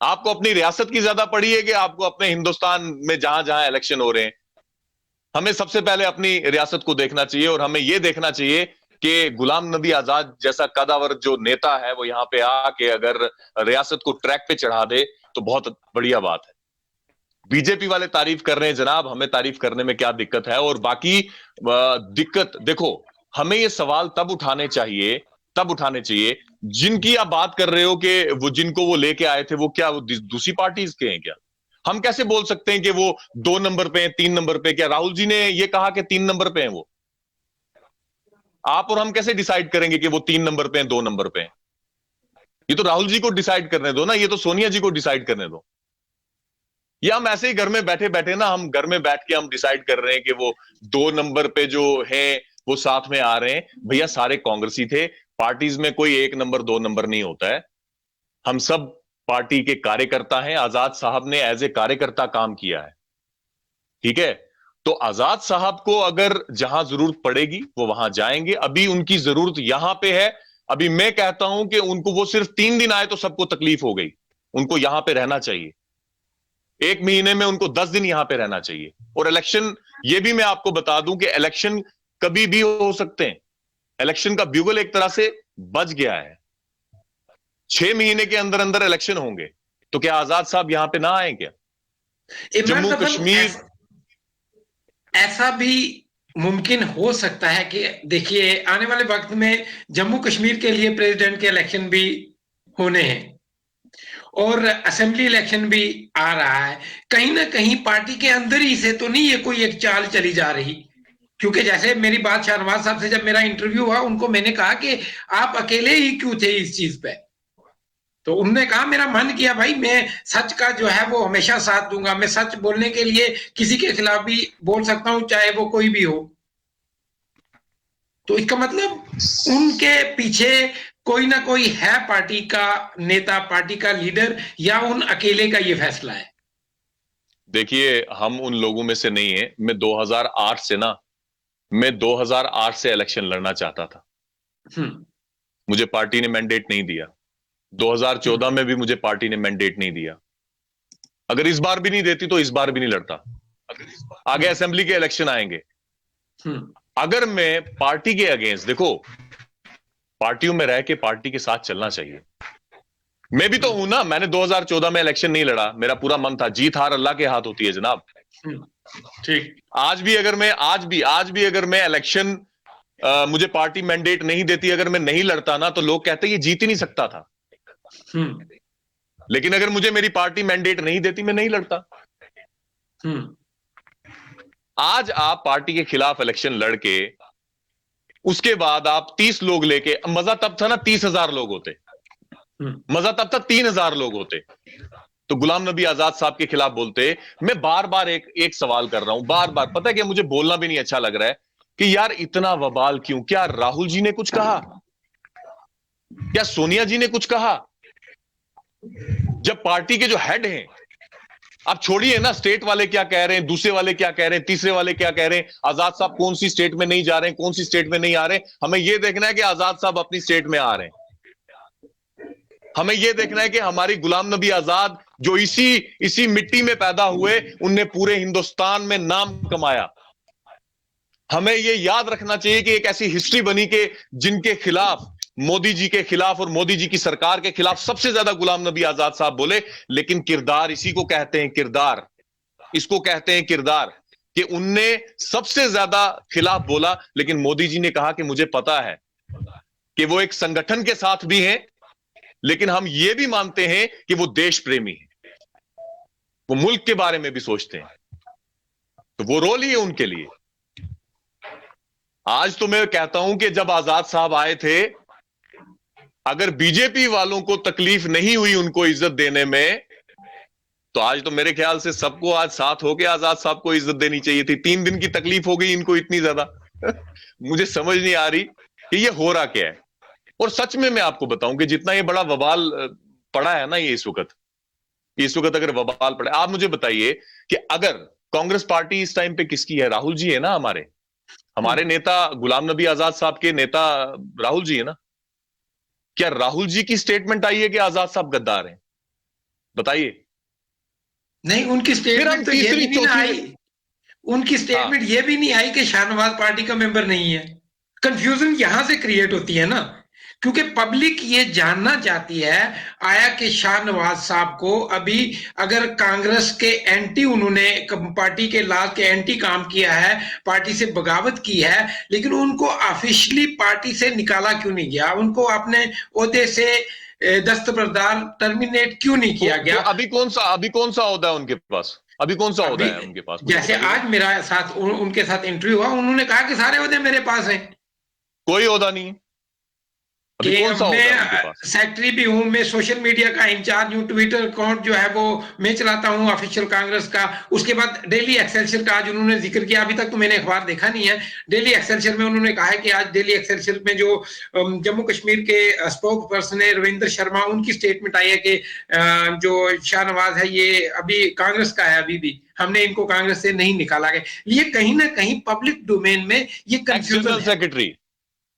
आपको अपनी रियासत की ज्यादा पड़ी है कि आपको अपने हिंदुस्तान में जहां जहां इलेक्शन हो रहे हैं? हमें सबसे पहले अपनी रियासत को देखना चाहिए, और हमें यह देखना चाहिए कि गुलाम नबी आजाद जैसा कदावर जो नेता है वो यहां पे आके अगर रियासत को ट्रैक पे चढ़ा दे तो बहुत बढ़िया बात है। बीजेपी वाले तारीफ कर रहे हैं जनाब, हमें तारीफ करने में क्या दिक्कत है? और बाकी दिक्कत देखो, हमें ये सवाल तब उठाने चाहिए जिनकी आप बात कर रहे हो कि वो जिनको वो लेके आए थे, वो क्या वो दूसरी पार्टीज के हैं क्या? हम कैसे बोल सकते हैं कि वो 2 नंबर पे हैं, 3 नंबर पे? क्या राहुल जी ने ये कहा कि 3 नंबर पे हैं वो? आप और हम कैसे डिसाइड करेंगे कि वो 3 नंबर पे हैं, 2 नंबर पे हैं? ये तो राहुल जी को डिसाइड करने दो ना, ये तो सोनिया जी को डिसाइड करने दो। या हम ऐसे ही घर में बैठे बैठे ना, हम घर में बैठ के हम डिसाइड कर रहे हैं कि वो 2 नंबर पे जो है वो साथ में आ रहे हैं। भैया सारे कांग्रेसी थे, पार्टीज में कोई 1 नंबर 2 नंबर नहीं होता है। हम सब पार्टी के कार्यकर्ता हैं। आजाद साहब ने एज ए कार्यकर्ता काम किया है, ठीक है? तो आजाद साहब को अगर जहां जरूरत पड़ेगी वो वहां जाएंगे। अभी उनकी जरूरत यहां पे है। अभी मैं कहता हूं कि उनको वो सिर्फ 3 दिन आए तो सबको तकलीफ हो गई। उनको यहां पे रहना चाहिए, 1 महीने में उनको 10 दिन यहां पे रहना चाहिए। और इलेक्शन, ये भी मैं आपको बता दूं कि इलेक्शन कभी भी हो सकते हैं। इलेक्शन का ब्यूगल एक तरह से बज गया है। 6 महीने के अंदर अंदर इलेक्शन होंगे, तो क्या आजाद साहब यहां पे ना आए क्या? जम्मू कश्मीर ऐसा भी मुमकिन हो सकता है कि देखिए आने वाले वक्त में जम्मू कश्मीर के लिए प्रेसिडेंट के इलेक्शन भी होने हैं और असेंबली इलेक्शन भी आ रहा है। कहीं ना कहीं पार्टी के अंदर ही से तो नहीं ये कोई एक चाल चली जा रही, क्योंकि जैसे मेरी बात शाहनवाज साहब से जब मेरा इंटरव्यू हुआ, उनको मैंने कहा कि आप अकेले ही क्यों थे इस चीज पे, तो उन्होंने कहा मेरा मन किया भाई, मैं सच का जो है वो हमेशा साथ दूंगा, मैं सच बोलने के लिए किसी के खिलाफ भी बोल सकता हूं चाहे वो कोई भी हो। तो इसका मतलब उनके पीछे कोई ना कोई है, पार्टी का नेता, पार्टी का लीडर, या उन अकेले का ये फैसला है? देखिए, हम उन लोगों में से नहीं है। मैं 2008 से इलेक्शन लड़ना चाहता था। मुझे पार्टी ने मैंडेट नहीं दिया। 2014 में भी मुझे पार्टी ने मैंडेट नहीं दिया। अगर इस बार भी नहीं देती तो इस बार भी नहीं लड़ता। आगे असेंबली के इलेक्शन आएंगे। अगर मैं पार्टी के अगेंस्ट, देखो पार्टियों में रह के पार्टी के साथ चलना चाहिए। मैं भी तो हूं ना, मैंने 2014 में इलेक्शन नहीं लड़ा, मेरा पूरा मन था। जीत हार अल्लाह के हाथ होती है जनाब। ठीक। आज भी अगर मैं इलेक्शन, मुझे पार्टी मैंडेट नहीं देती, अगर मैं नहीं लड़ता ना, तो लोग कहते ये जीत ही नहीं सकता था। लेकिन अगर मुझे मेरी पार्टी मैंडेट नहीं देती, मैं नहीं लड़ता। आज आप पार्टी के खिलाफ इलेक्शन लड़के उसके बाद आप 30 लोग लेके, मजा तब था ना 30,000 लोग होते, मजा तब तक 3,000 लोग होते तो गुलाम नबी आजाद साहब के खिलाफ बोलते। मैं बार बार एक सवाल कर रहा हूं, बार बार, पता है कि मुझे बोलना भी नहीं अच्छा लग रहा है कि यार इतना वबाल क्यों? क्या राहुल जी ने कुछ कहा? क्या सोनिया जी ने कुछ कहा? जब पार्टी के जो हेड हैं, आप छोड़िए ना स्टेट वाले क्या कह रहे हैं, दूसरे वाले क्या कह रहे हैं, तीसरे वाले क्या कह रहे हैं, आजाद साहब कौन सी स्टेट में नहीं जा रहे हैं, कौन सी स्टेट में नहीं आ रहे हैं, हमें यह देखना है कि आजाद साहब अपनी स्टेट में आ रहे हैं। हमें यह देखना है कि हमारी गुलाम नबी आजाद जो इसी मिट्टी में पैदा हुए, उनने पूरे हिंदुस्तान में नाम कमाया। हमें यह याद रखना चाहिए कि एक ऐसी हिस्ट्री बनी कि जिनके खिलाफ, मोदी जी के खिलाफ और मोदी जी की सरकार के खिलाफ सबसे ज्यादा गुलाम नबी आजाद साहब बोले। लेकिन किरदार इसी को कहते हैं, किरदार, इसको कहते हैं किरदार, कि उनने सबसे ज्यादा खिलाफ बोला। लेकिन मोदी जी ने कहा कि मुझे पता है कि वो एक संगठन के साथ भी हैं, लेकिन हम ये भी मानते हैं कि वो देश प्रेमी हैं, वो मुल्क के बारे में भी सोचते हैं। तो वो रोल ही है उनके लिए। आज तो मैं कहता हूं कि जब आजाद साहब आए थे, अगर बीजेपी वालों को तकलीफ नहीं हुई उनको इज्जत देने में, तो आज तो मेरे ख्याल से सबको आज साथ होके आजाद साहब को इज्जत देनी चाहिए थी। 3 दिन की तकलीफ हो गई इनको इतनी ज्यादा। मुझे समझ नहीं आ रही कि ये हो रहा क्या है। और सच में मैं आपको बताऊं कि जितना ये बड़ा वबाल पड़ा है ना, ये इस वक्त अगर वबाल पड़ा, आप मुझे बताइए कि अगर कांग्रेस पार्टी इस टाइम पे किसकी है? राहुल जी है ना, हमारे नेता, गुलाम नबी आजाद साहब के नेता राहुल जी है ना। क्या राहुल जी की स्टेटमेंट आई है कि आजाद साहब गद्दार हैं? बताइए। नहीं, उनकी स्टेटमेंट तो ये भी नहीं आई, उनकी स्टेटमेंट ये भी नहीं आई कि शाहनवाज पार्टी का मेंबर नहीं है। कंफ्यूजन यहां से क्रिएट होती है ना, क्योंकि पब्लिक ये जानना चाहती है आया कि शाहनवाज साहब को अभी अगर कांग्रेस के एंटी, उन्होंने पार्टी के लाल के एंटी काम किया है, पार्टी से बगावत की है, लेकिन उनको ऑफिशियली पार्टी से निकाला क्यों नहीं गया? उनको अपने ओहदे से दस्तबरदार टर्मिनेट क्यों नहीं किया गया? तो अभी कौन सा ओहदा है उनके पास? अभी कौन सा ओहदा है उनके पास? जैसे आज मेरा साथ उनके साथ इंटरव्यू हुआ, उन्होंने कहा कि सारे ओहदे मेरे पास हैं। कोई ओहदा नहीं है। अभी कौन सा ओहदा है उनके पास? सेक्रेटरी भी हूं मैं, सोशल मीडिया का इंचार्ज हूं, ट्विटर अकाउंट जो है वो मैं चलाता हूं ऑफिशियल कांग्रेस का। उसके बाद डेली एक्सेलसियर का आज उन्होंने जिक्र किया, अभी तक तो मैंने अखबार देखा नहीं है। डेली एक्सेलसियर में उन्होंने कहा है कि आज डेली एक्सेलसियर में जो जम्मू कश्मीर के स्पोक पर्सन है रविंद्र शर्मा, उनकी स्टेटमेंट आई है कि जो शाहनवाज है ये अभी कांग्रेस का है, अभी भी हमने इनको कांग्रेस से नहीं निकाला गया। ये कहीं ना कहीं पब्लिक डोमेन में ये कंफ्यूजन है।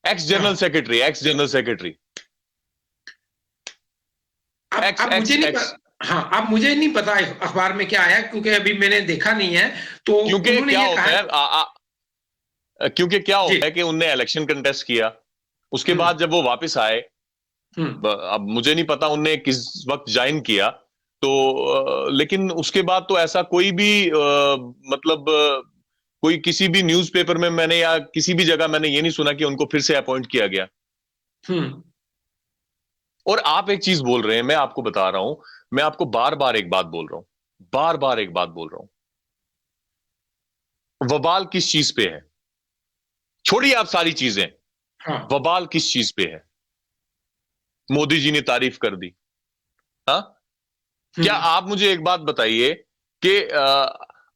एक्स जनरल सेक्रेटरी अब मुझे नहीं पता अखबार में क्या आया, क्योंकि अभी मैंने देखा नहीं है। तो क्योंकि क्या होता है कि उनने इलेक्शन कंटेस्ट किया, उसके बाद जब वो वापस आए, अब मुझे नहीं पता उनने किस वक्त ज्वाइन किया, तो लेकिन उसके बाद तो ऐसा कोई भी मतलब कोई किसी भी न्यूज़पेपर में मैंने या किसी भी जगह मैंने ये नहीं सुना कि उनको फिर से अपॉइंट किया गया। और आप एक चीज बोल रहे हैं, मैं आपको बता रहा हूं, मैं आपको बार बार एक बात बोल रहा हूं, वबाल किस चीज पे है? छोड़िए आप सारी चीजें, वबाल किस चीज पे है? मोदी जी ने तारीफ कर दी। हाँ, क्या आप मुझे एक बात बताइए कि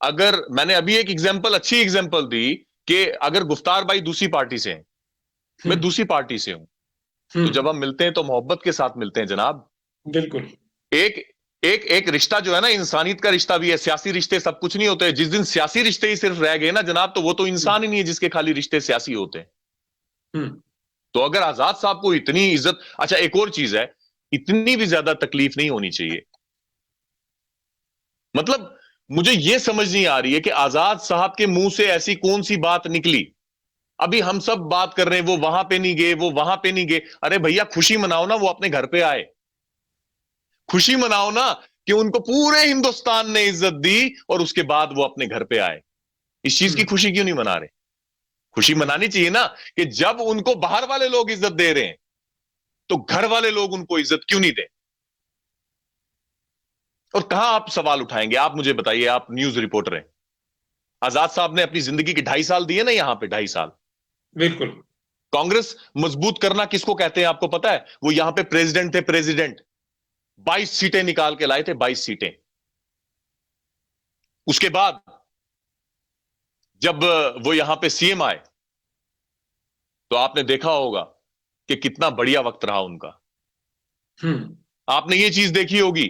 अगर मैंने अभी एक अच्छी एग्जांपल दी कि अगर गुफ्तार भाई दूसरी पार्टी से हैं, मैं दूसरी पार्टी से हूं, तो जब हम मिलते हैं तो मोहब्बत के साथ मिलते हैं जनाब। बिल्कुल। एक रिश्ता जो है ना, इंसानियत का रिश्ता भी है। सियासी रिश्ते सब कुछ नहीं होते। जिस दिन सियासी रिश्ते ही सिर्फ रह गए ना जनाब, तो वो तो इंसान ही नहीं है जिसके खाली रिश्ते सियासी होते हैं। तो अगर आजाद साहब को इतनी इज्जत, अच्छा एक और चीज है, इतनी भी ज्यादा तकलीफ नहीं होनी चाहिए। मतलब मुझे यह समझ नहीं आ रही है कि आजाद साहब के मुंह से ऐसी कौन सी बात निकली। अभी हम सब बात कर रहे हैं वो वहां पे नहीं गए, वो वहां पे नहीं गए। अरे भैया खुशी मनाओ ना, वो अपने घर पे आए। खुशी मनाओ ना कि उनको पूरे हिंदुस्तान ने इज्जत दी और उसके बाद वो अपने घर पे आए। इस चीज की खुशी क्यों नहीं मना रहे? खुशी मनानी चाहिए ना कि जब उनको बाहर वाले लोग इज्जत दे रहे हैं तो घर वाले लोग उनको इज्जत क्यों नहीं दें? और कहां आप सवाल उठाएंगे? आप मुझे बताइए, आप न्यूज रिपोर्टर हैं। आजाद साहब ने अपनी जिंदगी के 2.5 साल दिए ना यहां पे, 2.5 साल। बिल्कुल। कांग्रेस मजबूत करना किसको कहते हैं आपको पता है? वो यहां पे प्रेसिडेंट थे, प्रेसिडेंट 22 सीटें निकाल के लाए थे, 22 सीटें। उसके बाद जब वो यहां पे सीएम आए तो आपने देखा होगा कि कितना बढ़िया वक्त रहा उनका। आपने ये चीज देखी होगी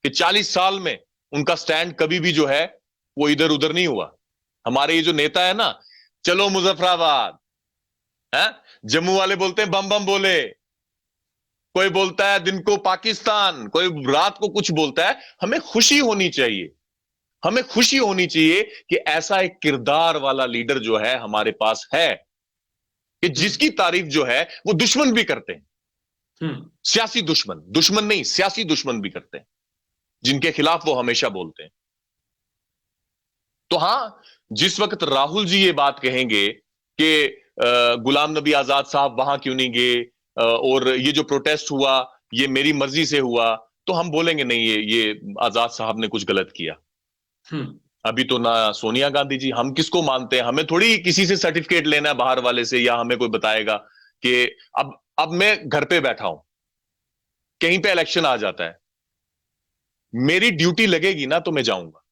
कि 40 साल में उनका स्टैंड कभी भी जो है वो इधर उधर नहीं हुआ। हमारे ये जो नेता है ना, चलो मुजफ्फराबाद है, जम्मू वाले बोलते हैं बम बम बोले, कोई बोलता है दिन को पाकिस्तान, कोई रात को कुछ बोलता है। हमें खुशी होनी चाहिए, हमें खुशी होनी चाहिए कि ऐसा एक किरदार वाला लीडर जो है हमारे पास है कि जिसकी तारीफ जो है वो दुश्मन भी करते हैं। सियासी दुश्मन, दुश्मन नहीं सियासी दुश्मन भी करते हैं, जिनके खिलाफ वो हमेशा बोलते हैं। तो हां, जिस वक्त राहुल जी ये बात कहेंगे कि गुलाम नबी आजाद साहब वहां क्यों नहीं गए और ये जो प्रोटेस्ट हुआ ये मेरी मर्जी से हुआ, तो हम बोलेंगे नहीं ये आजाद साहब ने कुछ गलत किया। अभी तो ना सोनिया गांधी जी, हम किसको मानते हैं? हमें थोड़ी किसी से सर्टिफिकेट लेना है बाहर वाले से, या हमें कोई बताएगा कि अब मैं घर पे बैठा हूं, कहीं पे इलेक्शन आ जाता है, मेरी ड्यूटी लगेगी ना तो मैं जाऊंगा।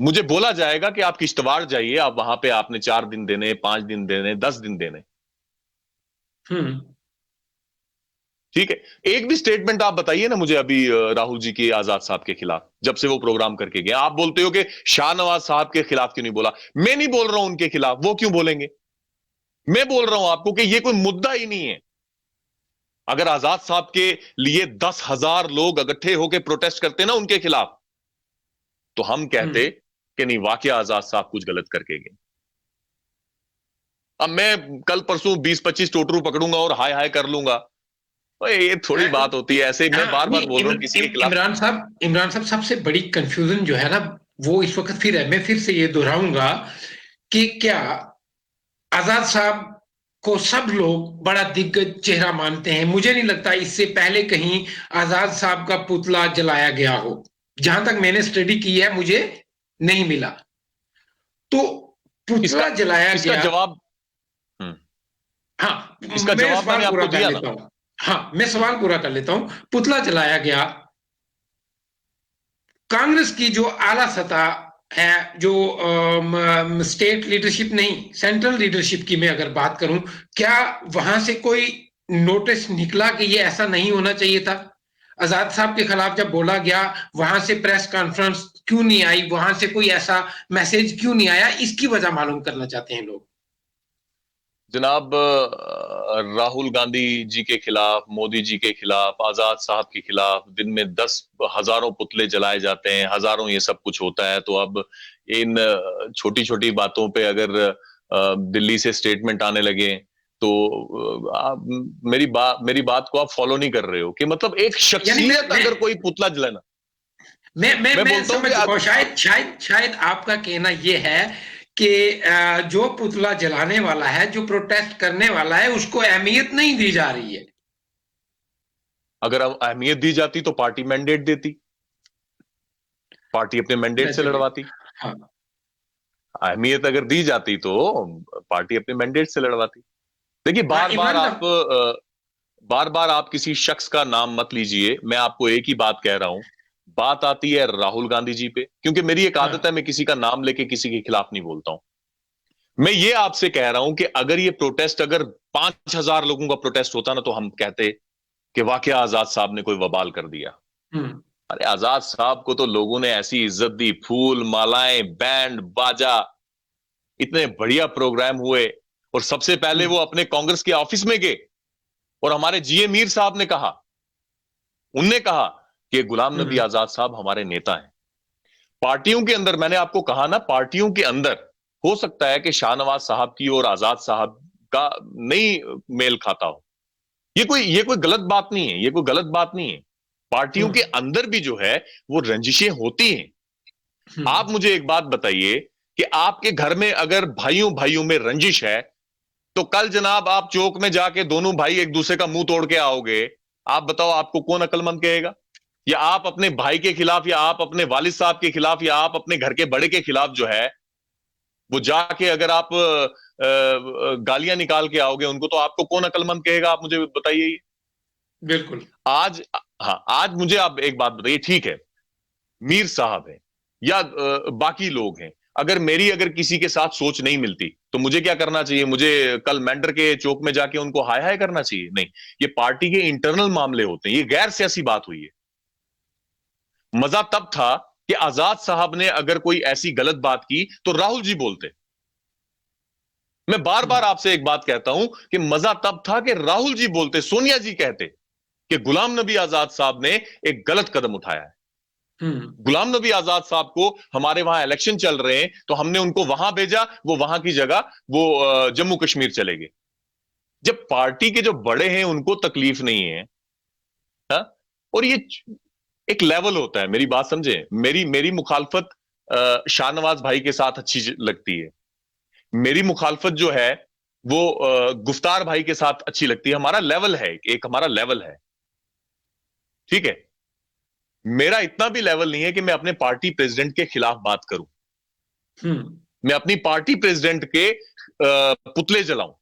मुझे बोला जाएगा कि आप किश्तवाड़ जाइए, आप वहां पे आपने 4 दिन देने, 5 दिन देने, 10 दिन देने। ठीक है, एक भी स्टेटमेंट आप बताइए ना मुझे अभी राहुल जी के आजाद साहब के खिलाफ, जब से वो प्रोग्राम करके गए। आप बोलते हो कि शाहनवाज साहब के खिलाफ क्यों नहीं बोला? मैं नहीं बोल रहा हूं उनके खिलाफ, वो क्यों बोलेंगे? मैं बोल रहा हूं आपको कि ये कोई मुद्दा ही नहीं है। अगर आजाद साहब के लिए 10,000 लोग इकट्ठे होकर प्रोटेस्ट करते ना उनके खिलाफ, तो हम कहते कि नहीं वाकई आजाद साहब कुछ गलत करके गए। अब मैं कल परसों 20-25 टोटरू पकड़ूंगा और हाय हाय कर लूंगा, ये थोड़ी बात होती है। ऐसे मैं बार बार बोल रहा हूं किसी के खिलाफ। इमरान साहब सबसे बड़ी कंफ्यूजन जो है ना वो इस वक्त फिर है, मैं फिर से ये दोहराऊंगा कि क्या आजाद साहब को सब लोग बड़ा दिग्गज चेहरा मानते हैं? मुझे नहीं लगता इससे पहले कहीं आजाद साहब का पुतला जलाया गया हो। जहां तक मैंने स्टडी की है मुझे नहीं मिला। तो पुतला जलाया इसका गया। जवाब हाँ, इसका मैं जवाब सवाल मैंने पूरा आपको कर दिया लेता ना। हूं। हाँ, मैं सवाल पूरा कर लेता हूं। पुतला जलाया गया, कांग्रेस की जो आला सतह है, जो स्टेट लीडरशिप नहीं सेंट्रल लीडरशिप की मैं अगर बात करूं, क्या वहां से कोई नोटिस निकला कि ये ऐसा नहीं होना चाहिए था? आजाद साहब के खिलाफ जब बोला गया, वहां से प्रेस कॉन्फ्रेंस क्यों नहीं आई? वहां से कोई ऐसा मैसेज क्यों नहीं आया? इसकी वजह मालूम करना चाहते हैं लोग। जनाब, राहुल गांधी जी के खिलाफ, मोदी जी के खिलाफ, आजाद साहब के खिलाफ दिन में 10 हजारों पुतले जलाए जाते हैं, हजारों ये सब कुछ होता है। तो अब इन छोटी छोटी बातों पे अगर दिल्ली से स्टेटमेंट आने लगे तो आप मेरी बात को आप फॉलो नहीं कर रहे हो कि मतलब एक शख्सियत अगर कोई पुतला जलाना। मैं बोलता हूं समझ कि चुका हूं। शायद आपका कहना यह है कि जो पुतला जलाने वाला है, जो प्रोटेस्ट करने वाला है, उसको अहमियत नहीं दी जा रही है। अगर अहमियत दी जाती तो पार्टी मैंडेट देती, पार्टी अपने मैंडेट से लड़वाती। हाँ। अहमियत अगर दी जाती तो पार्टी अपने मैंडेट से लड़वाती। देखिए, बार बार आप किसी शख्स का नाम मत लीजिए। मैं आपको एक ही बात कह रहा हूं, बात आती है राहुल गांधी जी पे, क्योंकि मेरी एक आदत है, मैं किसी का नाम लेके किसी के खिलाफ नहीं बोलता हूं। मैं ये आपसे कह रहा हूं कि अगर ये प्रोटेस्ट, अगर 5,000 लोगों का प्रोटेस्ट होता ना, तो हम कहते कि वाकई आजाद साहब ने कोई वबाल कर दिया। अरे आजाद साहब को तो लोगों ने ऐसी इज्जत दी, फूल मालाएं, बैंड बाजा, इतने बढ़िया प्रोग्राम हुए। और सबसे पहले वो अपने कांग्रेस के ऑफिस में गए, और हमारे जीए मीर साहब ने कहा, उनने कहा कि गुलाम नबी आजाद साहब हमारे नेता हैं। पार्टियों के अंदर, मैंने आपको कहा ना, पार्टियों के अंदर हो सकता है कि शाहनवाज साहब की और आजाद साहब का नहीं मेल खाता हो। ये कोई गलत बात नहीं है, ये कोई गलत बात नहीं है। पार्टियों के अंदर भी जो है वो रंजिशें होती हैं। आप मुझे एक बात बताइए कि आपके घर में अगर भाइयों भाइयों में रंजिश है, तो कल जनाब आप चौक में जाके दोनों भाई एक दूसरे का मुंह तोड़ के आओगे, आप बताओ आपको कौन अक्लमंद कहेगा? या आप अपने भाई के खिलाफ, या आप अपने वालिद साहब के खिलाफ, या आप अपने घर के बड़े के खिलाफ जो है वो जाके अगर आप गालियां निकाल के आओगे उनको, तो आपको कौन अक्लमंद कहेगा? आप मुझे बताइए। बिल्कुल। आज, हाँ, आज मुझे आप एक बात बताइए, ठीक है, मीर साहब है या बाकी लोग हैं, अगर किसी के साथ सोच नहीं मिलती तो मुझे क्या करना चाहिए? मुझे कल मेंढर के चौक में जाके उनको हाय हाय करना चाहिए? नहीं, ये पार्टी के इंटरनल मामले होते हैं, ये गैर सियासी बात हुई है। मजा तब था कि आजाद साहब ने अगर कोई ऐसी गलत बात की तो राहुल जी बोलते। मैं बार बार आपसे एक बात कहता हूं कि मजा तब था कि राहुल जी बोलते, सोनिया जी कहते कि गुलाम नबी आजाद साहब ने एक गलत कदम उठाया है। गुलाम नबी आजाद साहब को, हमारे वहां इलेक्शन चल रहे हैं तो हमने उनको वहां भेजा, वो वहां की जगह वो जम्मू कश्मीर चले गए। जब पार्टी के जो बड़े हैं उनको तकलीफ नहीं है, हा? और ये एक लेवल होता है, मेरी बात समझे। मेरी मुखालफत शाहनवाज भाई के साथ अच्छी लगती है, मेरी मुखालफत जो है वो गुफ्तार भाई के साथ अच्छी लगती है। हमारा लेवल है, एक हमारा लेवल है, ठीक है। मेरा इतना भी लेवल नहीं है कि मैं अपने पार्टी प्रेसिडेंट के खिलाफ बात करूं, मैं अपनी पार्टी प्रेसिडेंट के पुतले जलाऊं,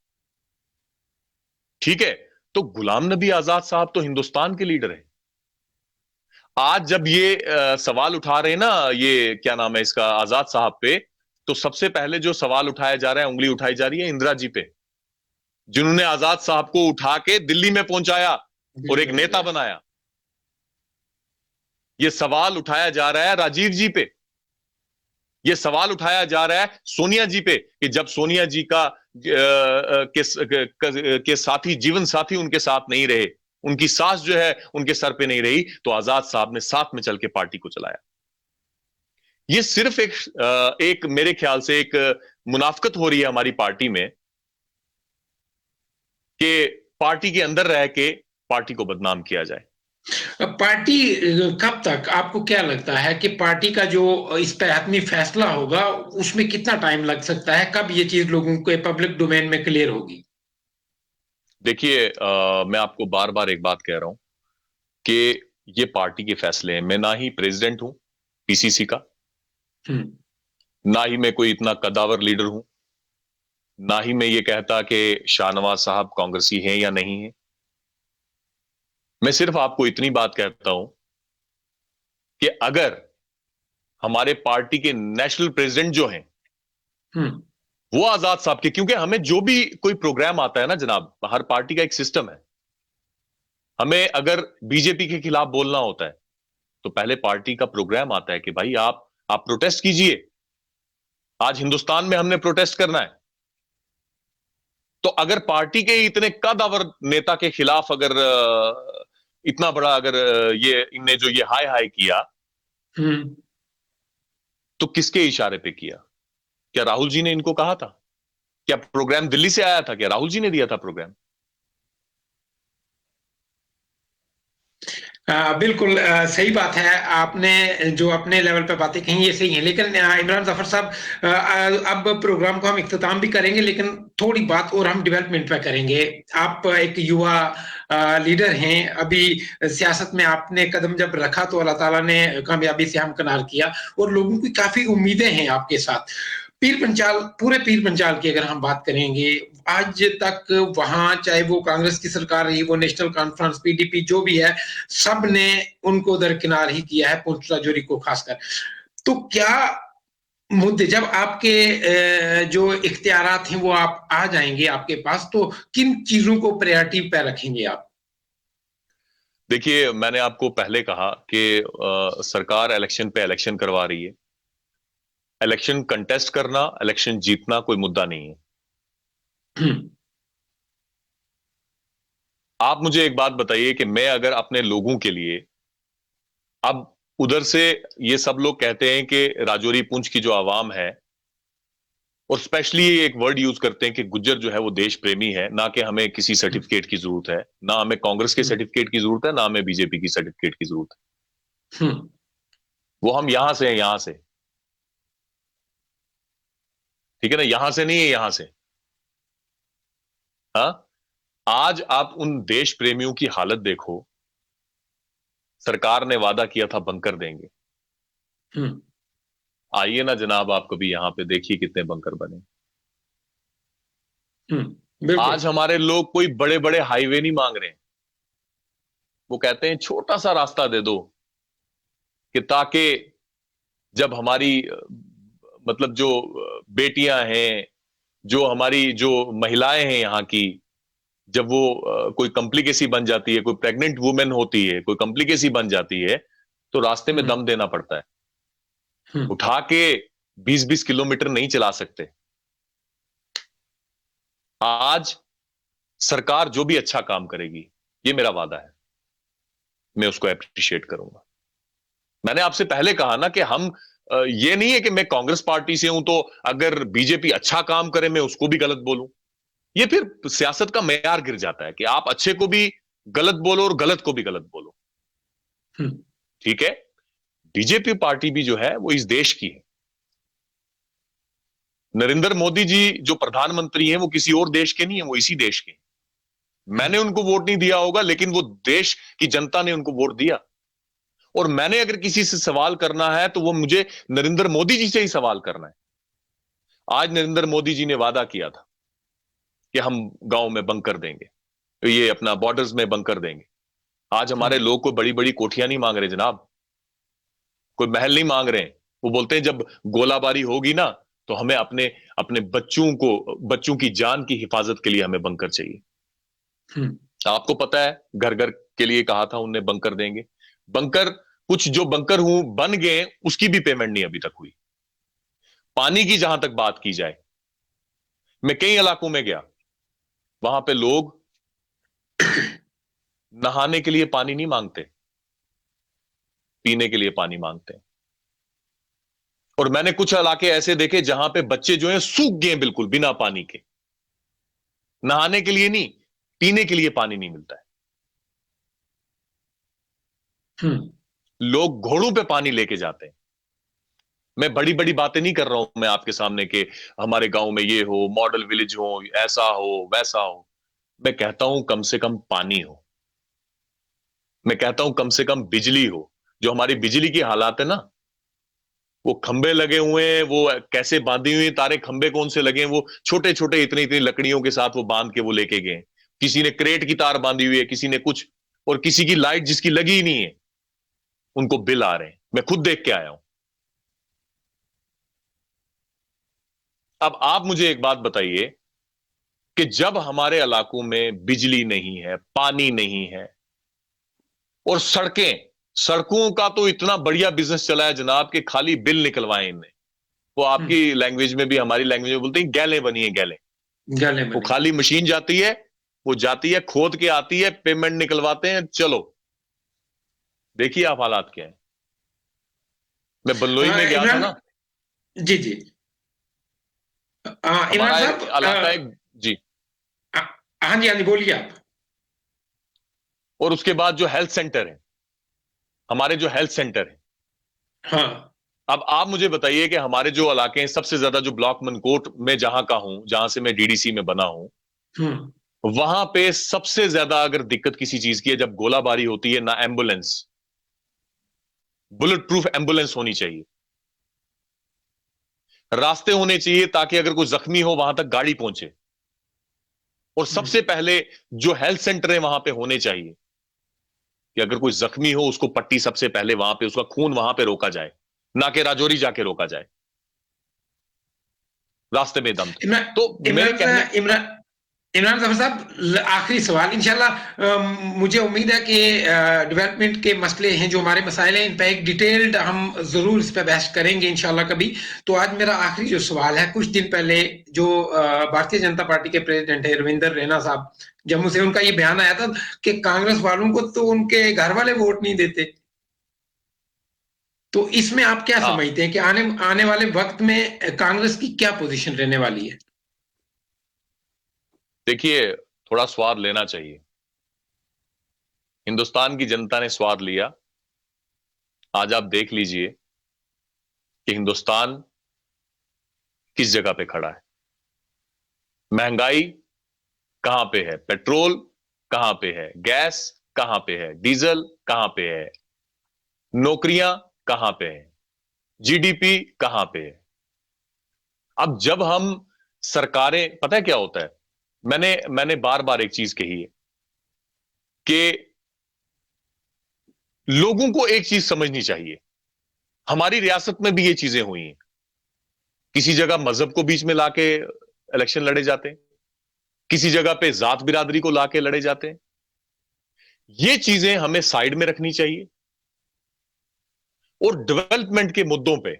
ठीक है। तो गुलाम नबी आजाद साहब तो हिंदुस्तान के लीडर है। आज जब ये सवाल उठा रहे हैं ना, ये क्या नाम है इसका, आजाद साहब पे, तो सबसे पहले जो सवाल उठाया जा रहा है, उंगली उठाई जा रही है इंदिरा जी पे, जिन्होंने आजाद साहब को उठा के दिल्ली में पहुंचाया और एक नेता बनाया। यह सवाल उठाया जा रहा है राजीव जी पे, यह सवाल उठाया जा रहा है सोनिया जी पे, कि जब सोनिया जी के साथी, जीवन साथी उनके साथ नहीं रहे, उनकी सास जो है उनके सर पे नहीं रही, तो आजाद साहब ने साथ में चल के पार्टी को चलाया। ये सिर्फ एक मेरे ख्याल से एक मुनाफकत हो रही है हमारी पार्टी में, कि पार्टी के अंदर रह के पार्टी को बदनाम किया जाए। पार्टी कब तक, आपको क्या लगता है कि पार्टी का जो इस पे आत्मी फैसला होगा उसमें कितना टाइम लग सकता है? कब ये चीज लोगों के पब्लिक डोमेन में क्लियर होगी? देखिए, मैं आपको बार बार एक बात कह रहा हूं कि ये पार्टी के फैसले हैं। मैं ना ही प्रेसिडेंट हूं पीसीसी का, ना ही मैं कोई इतना कदावर लीडर हूं, ना ही मैं ये कहता कि शाहनवाज साहब कांग्रेसी हैं या नहीं है। मैं सिर्फ आपको इतनी बात कहता हूं कि अगर हमारे पार्टी के नेशनल प्रेसिडेंट जो हैं वो आजाद साहब के, क्योंकि हमें जो भी कोई प्रोग्राम आता है ना जनाब, हर पार्टी का एक सिस्टम है। हमें अगर बीजेपी के खिलाफ बोलना होता है तो पहले पार्टी का प्रोग्राम आता है कि भाई आप प्रोटेस्ट कीजिए, आज हिंदुस्तान में हमने प्रोटेस्ट करना है। तो अगर पार्टी के इतने कदावर नेता के खिलाफ अगर इतना बड़ा अगर ये इनने जो ये हाय हाय किया, तो किसके इशारे पे किया? क्या राहुल जी ने इनको कहा था? क्या प्रोग्राम दिल्ली से आया था? क्या राहुल जी ने दिया था प्रोग्राम? बिल्कुल सही बात है। आपने जो अपने लेवल पे बातें कही ये सही है, लेकिन इमरान जफर साहब, अब प्रोग्राम को हम इख्तिताम भी करेंगे, लेकिन थोड़ी बात और हम डेवलपमेंट पे करेंगे। आप एक युवा लीडर हैं, अभी सियासत में आपने कदम जब रखा तो अल्लाह ताला ने कामयाबी से हमकिनार किया और लोगों की काफी उम्मीदें हैं आपके साथ। पीर पंचाल, पूरे पीर पंचाल की अगर हम बात करेंगे, आज तक वहां चाहे वो कांग्रेस की सरकार रही, वो नेशनल कॉन्फ्रेंस, पीडीपी जो भी है, सब ने उनको दरकिनार ही किया है, पूंछता जोरी को खासकर। तो क्या मुद्दे जब आपके जो इख्तियारात हैं वो आप आ जाएंगे आपके पास, तो किन चीजों को प्रायोरिटी पे रखेंगे आप? देखिए, मैंने आपको पहले कहा कि सरकार इलेक्शन पे इलेक्शन करवा रही है। इलेक्शन कंटेस्ट करना, इलेक्शन जीतना कोई मुद्दा नहीं है। आप मुझे एक बात बताइए कि मैं अगर अपने लोगों के लिए, अब उधर से ये सब लोग कहते हैं कि राजौरी पुंछ की जो आवाम है, और स्पेशली एक वर्ड यूज करते हैं कि गुज्जर जो है वो देश प्रेमी है, ना कि हमें किसी सर्टिफिकेट की जरूरत है, ना हमें कांग्रेस के सर्टिफिकेट की जरूरत है, ना हमें बीजेपी की सर्टिफिकेट की जरूरत है। वो हम यहां से हैं, यहां से, ठीक है ना, यहां से नहीं है, यहां से। हाँ, आज आप उन देश प्रेमियों की हालत देखो। सरकार ने वादा किया था बंकर देंगे। आइए ना जनाब, आप कभी यहां पे देखिए कितने बंकर बने। बिल्कुल। आज हमारे लोग कोई बड़े बड़े हाईवे नहीं मांग रहे हैं, वो कहते हैं छोटा सा रास्ता दे दो, कि ताकि जब हमारी मतलब जो बेटियां हैं, जो हमारी जो महिलाएं हैं यहाँ की, जब वो कोई कॉम्प्लिकेसी बन जाती है, कोई प्रेग्नेंट वुमेन होती है, कोई कॉम्प्लिकेसी बन जाती है, तो रास्ते में दम देना पड़ता है। उठा के 20-20 किलोमीटर नहीं चला सकते। आज सरकार जो भी अच्छा काम करेगी, ये मेरा वादा है, मैं उसको अप्रिशिएट करूंगा। मैंने आपसे पहले कहा ना कि हम ये नहीं है कि मैं कांग्रेस पार्टी से हूं तो अगर बीजेपी अच्छा काम करे मैं उसको भी गलत बोलूं। ये फिर सियासत का मेयार गिर जाता है कि आप अच्छे को भी गलत बोलो और गलत को भी गलत बोलो। ठीक है, बीजेपी पार्टी भी जो है वो इस देश की है। नरेंद्र मोदी जी जो प्रधानमंत्री हैं वो किसी और देश के नहीं है, वो इसी देश के। मैंने उनको वोट नहीं दिया होगा, लेकिन वो देश की जनता ने उनको वोट दिया। और मैंने अगर किसी से सवाल करना है तो वो मुझे नरेंद्र मोदी जी से ही सवाल करना है। आज नरेंद्र मोदी जी ने वादा किया था कि हम गांव में बंकर देंगे, तो ये अपना बॉर्डर्स में बंकर देंगे। आज हमारे लोग को बड़ी बड़ी कोठियां नहीं मांग रहे जनाब, कोई महल नहीं मांग रहे हैं। वो बोलते हैं जब गोलाबारी होगी ना तो हमें अपने अपने बच्चों की जान की हिफाजत के लिए हमें बंकर चाहिए। आपको पता है घर घर के लिए कहा था उनने बंकर देंगे। बंकर, कुछ जो बंकर बन गए उसकी भी पेमेंट नहीं अभी तक हुई। पानी की जहां तक बात की जाए, मैं कई इलाकों में गया, वहां पे लोग नहाने के लिए पानी नहीं मांगते, पीने के लिए पानी मांगते हैं। और मैंने कुछ इलाके ऐसे देखे जहां पे बच्चे जो हैं सूख गए बिल्कुल बिना पानी के, नहाने के लिए नहीं, पीने के लिए पानी नहीं मिलता है। लोग घोड़ों पे पानी लेके जाते हैं। मैं बड़ी बड़ी बातें नहीं कर रहा हूं मैं आपके सामने कि हमारे गांव में ये हो, मॉडल विलेज हो, ऐसा हो वैसा हो। मैं कहता हूं कम से कम पानी हो, मैं कहता हूं कम से कम बिजली हो। जो हमारी बिजली की हालात है ना, वो खंबे लगे हुए हैं, वो कैसे बांधी हुई तारे, खंबे कौन से लगे हैं, वो छोटे छोटे इतनी इतनी लकड़ियों के साथ वो बांध के वो लेके गए। किसी ने क्रेट की तार बांधी हुई है, किसी ने कुछ, और किसी की लाइट जिसकी लगी ही नहीं है उनको बिल आ रहे हैं। मैं खुद देख के आया हूं। अब आप मुझे एक बात बताइए कि जब हमारे इलाकों में बिजली नहीं है, पानी नहीं है, और सड़कों का तो इतना बढ़िया बिजनेस चला है जनाब कि खाली बिल निकलवाए इनने। वो आपकी लैंग्वेज में भी हमारी लैंग्वेज में बोलते हैं गैलें बनी है, गैलें। वो खाली मशीन जाती है, वो जाती है, खोद के आती है, पेमेंट निकलवाते हैं, चलो। देखिए आप हालात क्या है। मैं बल्लोई में गया था ना। जी जी। इमरान साहब, इलाका है जी। हाँ जी, हाँ जी, बोलिए आप। और उसके बाद जो हेल्थ सेंटर है, हमारे जो हेल्थ सेंटर है, हाँ, अब आप मुझे बताइए कि हमारे जो इलाके हैं, सबसे ज्यादा जो ब्लॉक मनकोट में जहां का हूं, जहां से मैं डीडीसी में बना हूं, वहां पे सबसे ज्यादा अगर दिक्कत किसी चीज की है, जब गोलाबारी होती है ना, एम्बुलेंस, बुलेट प्रूफ एम्बुलेंस होनी चाहिए, रास्ते होने चाहिए ताकि अगर कोई जख्मी हो वहां तक गाड़ी पहुंचे। और सबसे पहले जो हेल्थ सेंटर है वहां पे होने चाहिए कि अगर कोई जख्मी हो उसको पट्टी सबसे पहले वहां पे, उसका खून वहां पे रोका जाए, ना कि राजौरी जाके रोका जाए रास्ते में दम। तो मेरे कहने, इमरान जफर साहब, आखिरी सवाल इंशाल्लाह, मुझे उम्मीद है कि डेवलपमेंट के मसले हैं, जो हमारे मसाइल हैं, इन पर एक डिटेल्ड हम जरूर इस पर बहस करेंगे इंशाल्लाह कभी। तो आज मेरा आखिरी जो सवाल है, कुछ दिन पहले जो भारतीय जनता पार्टी के प्रेसिडेंट है रविंदर रैना साहब, जम्मू से, उनका ये बयान आया था कि कांग्रेस वालों को तो उनके घर वाले वोट नहीं देते। तो इसमें आप क्या हाँ, समझते हैं कि आने आने वाले वक्त में कांग्रेस की क्या पोजीशन रहने वाली है? देखिए, थोड़ा स्वाद लेना चाहिए। हिंदुस्तान की जनता ने स्वाद लिया। आज आप देख लीजिए कि हिंदुस्तान किस जगह पे खड़ा है। महंगाई कहां पे है, पेट्रोल कहां पे है, गैस कहां पे है, डीजल कहां पे है, नौकरियां कहां पे है, जीडीपी कहां पे है। अब जब हम सरकारें, पता है क्या होता है, मैंने बार बार एक चीज कही है कि लोगों को एक चीज समझनी चाहिए। हमारी रियासत में भी ये चीजें हुई हैं। किसी जगह मजहब को बीच में लाके इलेक्शन लड़े जाते हैं, किसी जगह पे जात बिरादरी को लाके लड़े जाते हैं। ये चीजें हमें साइड में रखनी चाहिए और डेवलपमेंट के मुद्दों पे,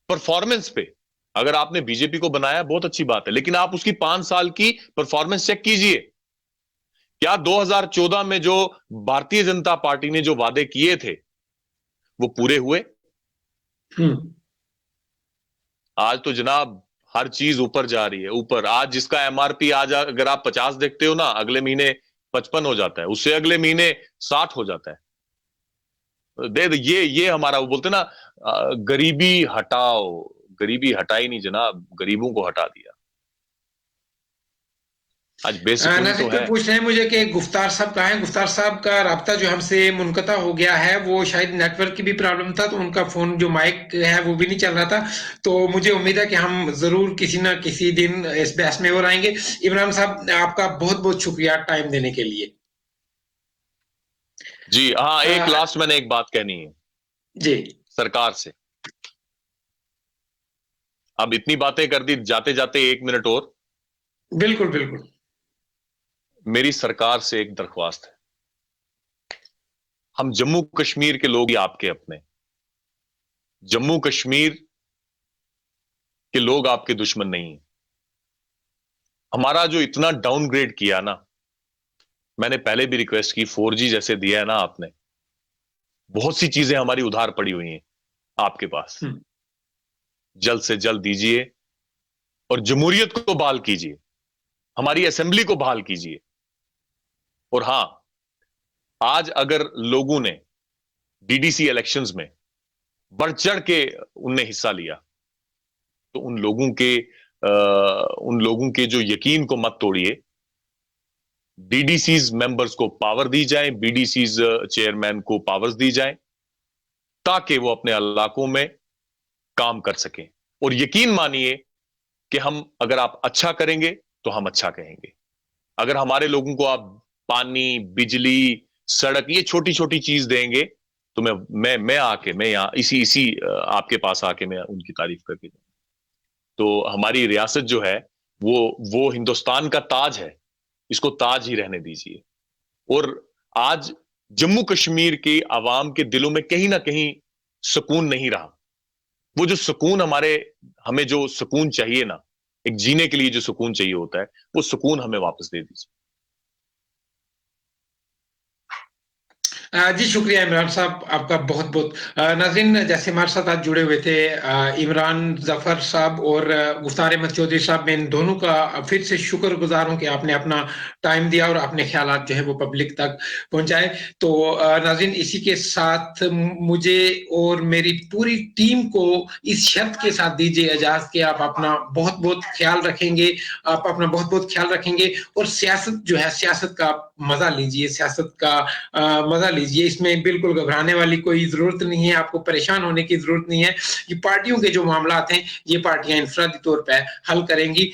परफॉर्मेंस पे, अगर आपने बीजेपी को बनाया बहुत अच्छी बात है, लेकिन आप उसकी 5 साल की परफॉर्मेंस चेक कीजिए। क्या 2014 में जो भारतीय जनता पार्टी ने जो वादे किए थे वो पूरे हुए? आज तो जनाब हर चीज ऊपर जा रही है, ऊपर। आज जिसका एमआरपी आज अगर आप 50 देखते हो ना, अगले महीने 55 हो जाता है, उससे अगले महीने 60 हो जाता है। ये हमारा, वो बोलते ना, गरीबी हटाओ। गरीबी हटाई नहीं जनाब, गरीबों को हटा दिया। आज बेसुकून नासिर तो कोई है। पूछ रहे हैं मुझे कि गुफ्तार साहब कहाँ हैं। गुफ्तार साहब का राब्ता जो हमसे मुनक़ता हो गया है, वो शायद नेटवर्क की भी प्रॉब्लम था, तो उनका फोन जो माइक है वो भी नहीं चल रहा था। तो मुझे उम्मीद है कि हम जरूर किसी ना किसी दिन इस बहस में और आएंगे। इमरान साहब, आपका बहुत बहुत शुक्रिया टाइम देने के लिए। जी हाँ, एक आ, लास्ट मैंने एक बात कहनी है जी सरकार से। अब इतनी बातें कर दी, जाते जाते 1 मिनट और। बिल्कुल बिल्कुल। मेरी सरकार से एक दरख्वास्त है। हम जम्मू कश्मीर के लोग ही आपके अपने, जम्मू कश्मीर के लोग आपके दुश्मन नहीं है। हमारा जो इतना डाउनग्रेड किया ना, मैंने पहले भी रिक्वेस्ट की, 4G जैसे दिया है ना आपने, बहुत सी चीजें हमारी उधार पड़ी हुई हैं आपके पास। जल्द से जल्द दीजिए और जमहूरियत को बहाल कीजिए, हमारी असेंबली को बहाल कीजिए। और हां, आज अगर लोगों ने डीडीसी इलेक्शंस में बढ़ चढ़ के उनने हिस्सा लिया, तो उन लोगों के जो यकीन को मत तोड़िए। डीडीसीज मेंबर्स को पावर दी जाए, बीडीसीज चेयरमैन को पावर्स दी जाए, ताकि वो अपने इलाकों में काम कर सकें। और यकीन मानिए कि अगर आप अच्छा करेंगे तो हम अच्छा कहेंगे। अगर हमारे लोगों को आप पानी, बिजली, सड़क, ये छोटी छोटी चीज देंगे, तो मैं यहाँ इसी आपके पास आके मैं उनकी तारीफ करके दूंगा। तो हमारी रियासत जो है वो हिंदुस्तान का ताज है, इसको ताज ही रहने दीजिए। और आज जम्मू कश्मीर के आवाम के दिलों में कहीं ना कहीं सुकून नहीं रहा। वो जो सुकून हमें जो सुकून चाहिए ना, एक जीने के लिए जो सुकून चाहिए होता है, वो सुकून हमें वापस दे दीजिए। जी शुक्रिया इमरान साहब, आपका बहुत बहुत। नाज़रीन, जैसे हमारे साथ आज जुड़े हुए थे इमरान जफर साहब और गुफ्तार अहमद चौधरी साहब, मैं इन दोनों का फिर से शुक्रगुजार हूं कि आपने अपना टाइम दिया और अपने ख्यालात जो है वो पब्लिक तक पहुंचाए। तो नाज़रीन, इसी के साथ मुझे और मेरी पूरी टीम को इस शर्त के साथ दीजिए इजाजत कि आप अपना बहुत बहुत ख्याल रखेंगे, आप अपना बहुत बहुत ख्याल रखेंगे और सियासत जो है, सियासत का मजा लीजिए, सियासत का मजा लीजिए। इसमें बिल्कुल घबराने वाली कोई जरूरत नहीं है, आपको परेशान होने की जरूरत नहीं है। ये पार्टियों के जो मामलात हैं, ये पार्टियां इंफरादी तौर पर हल करेंगी।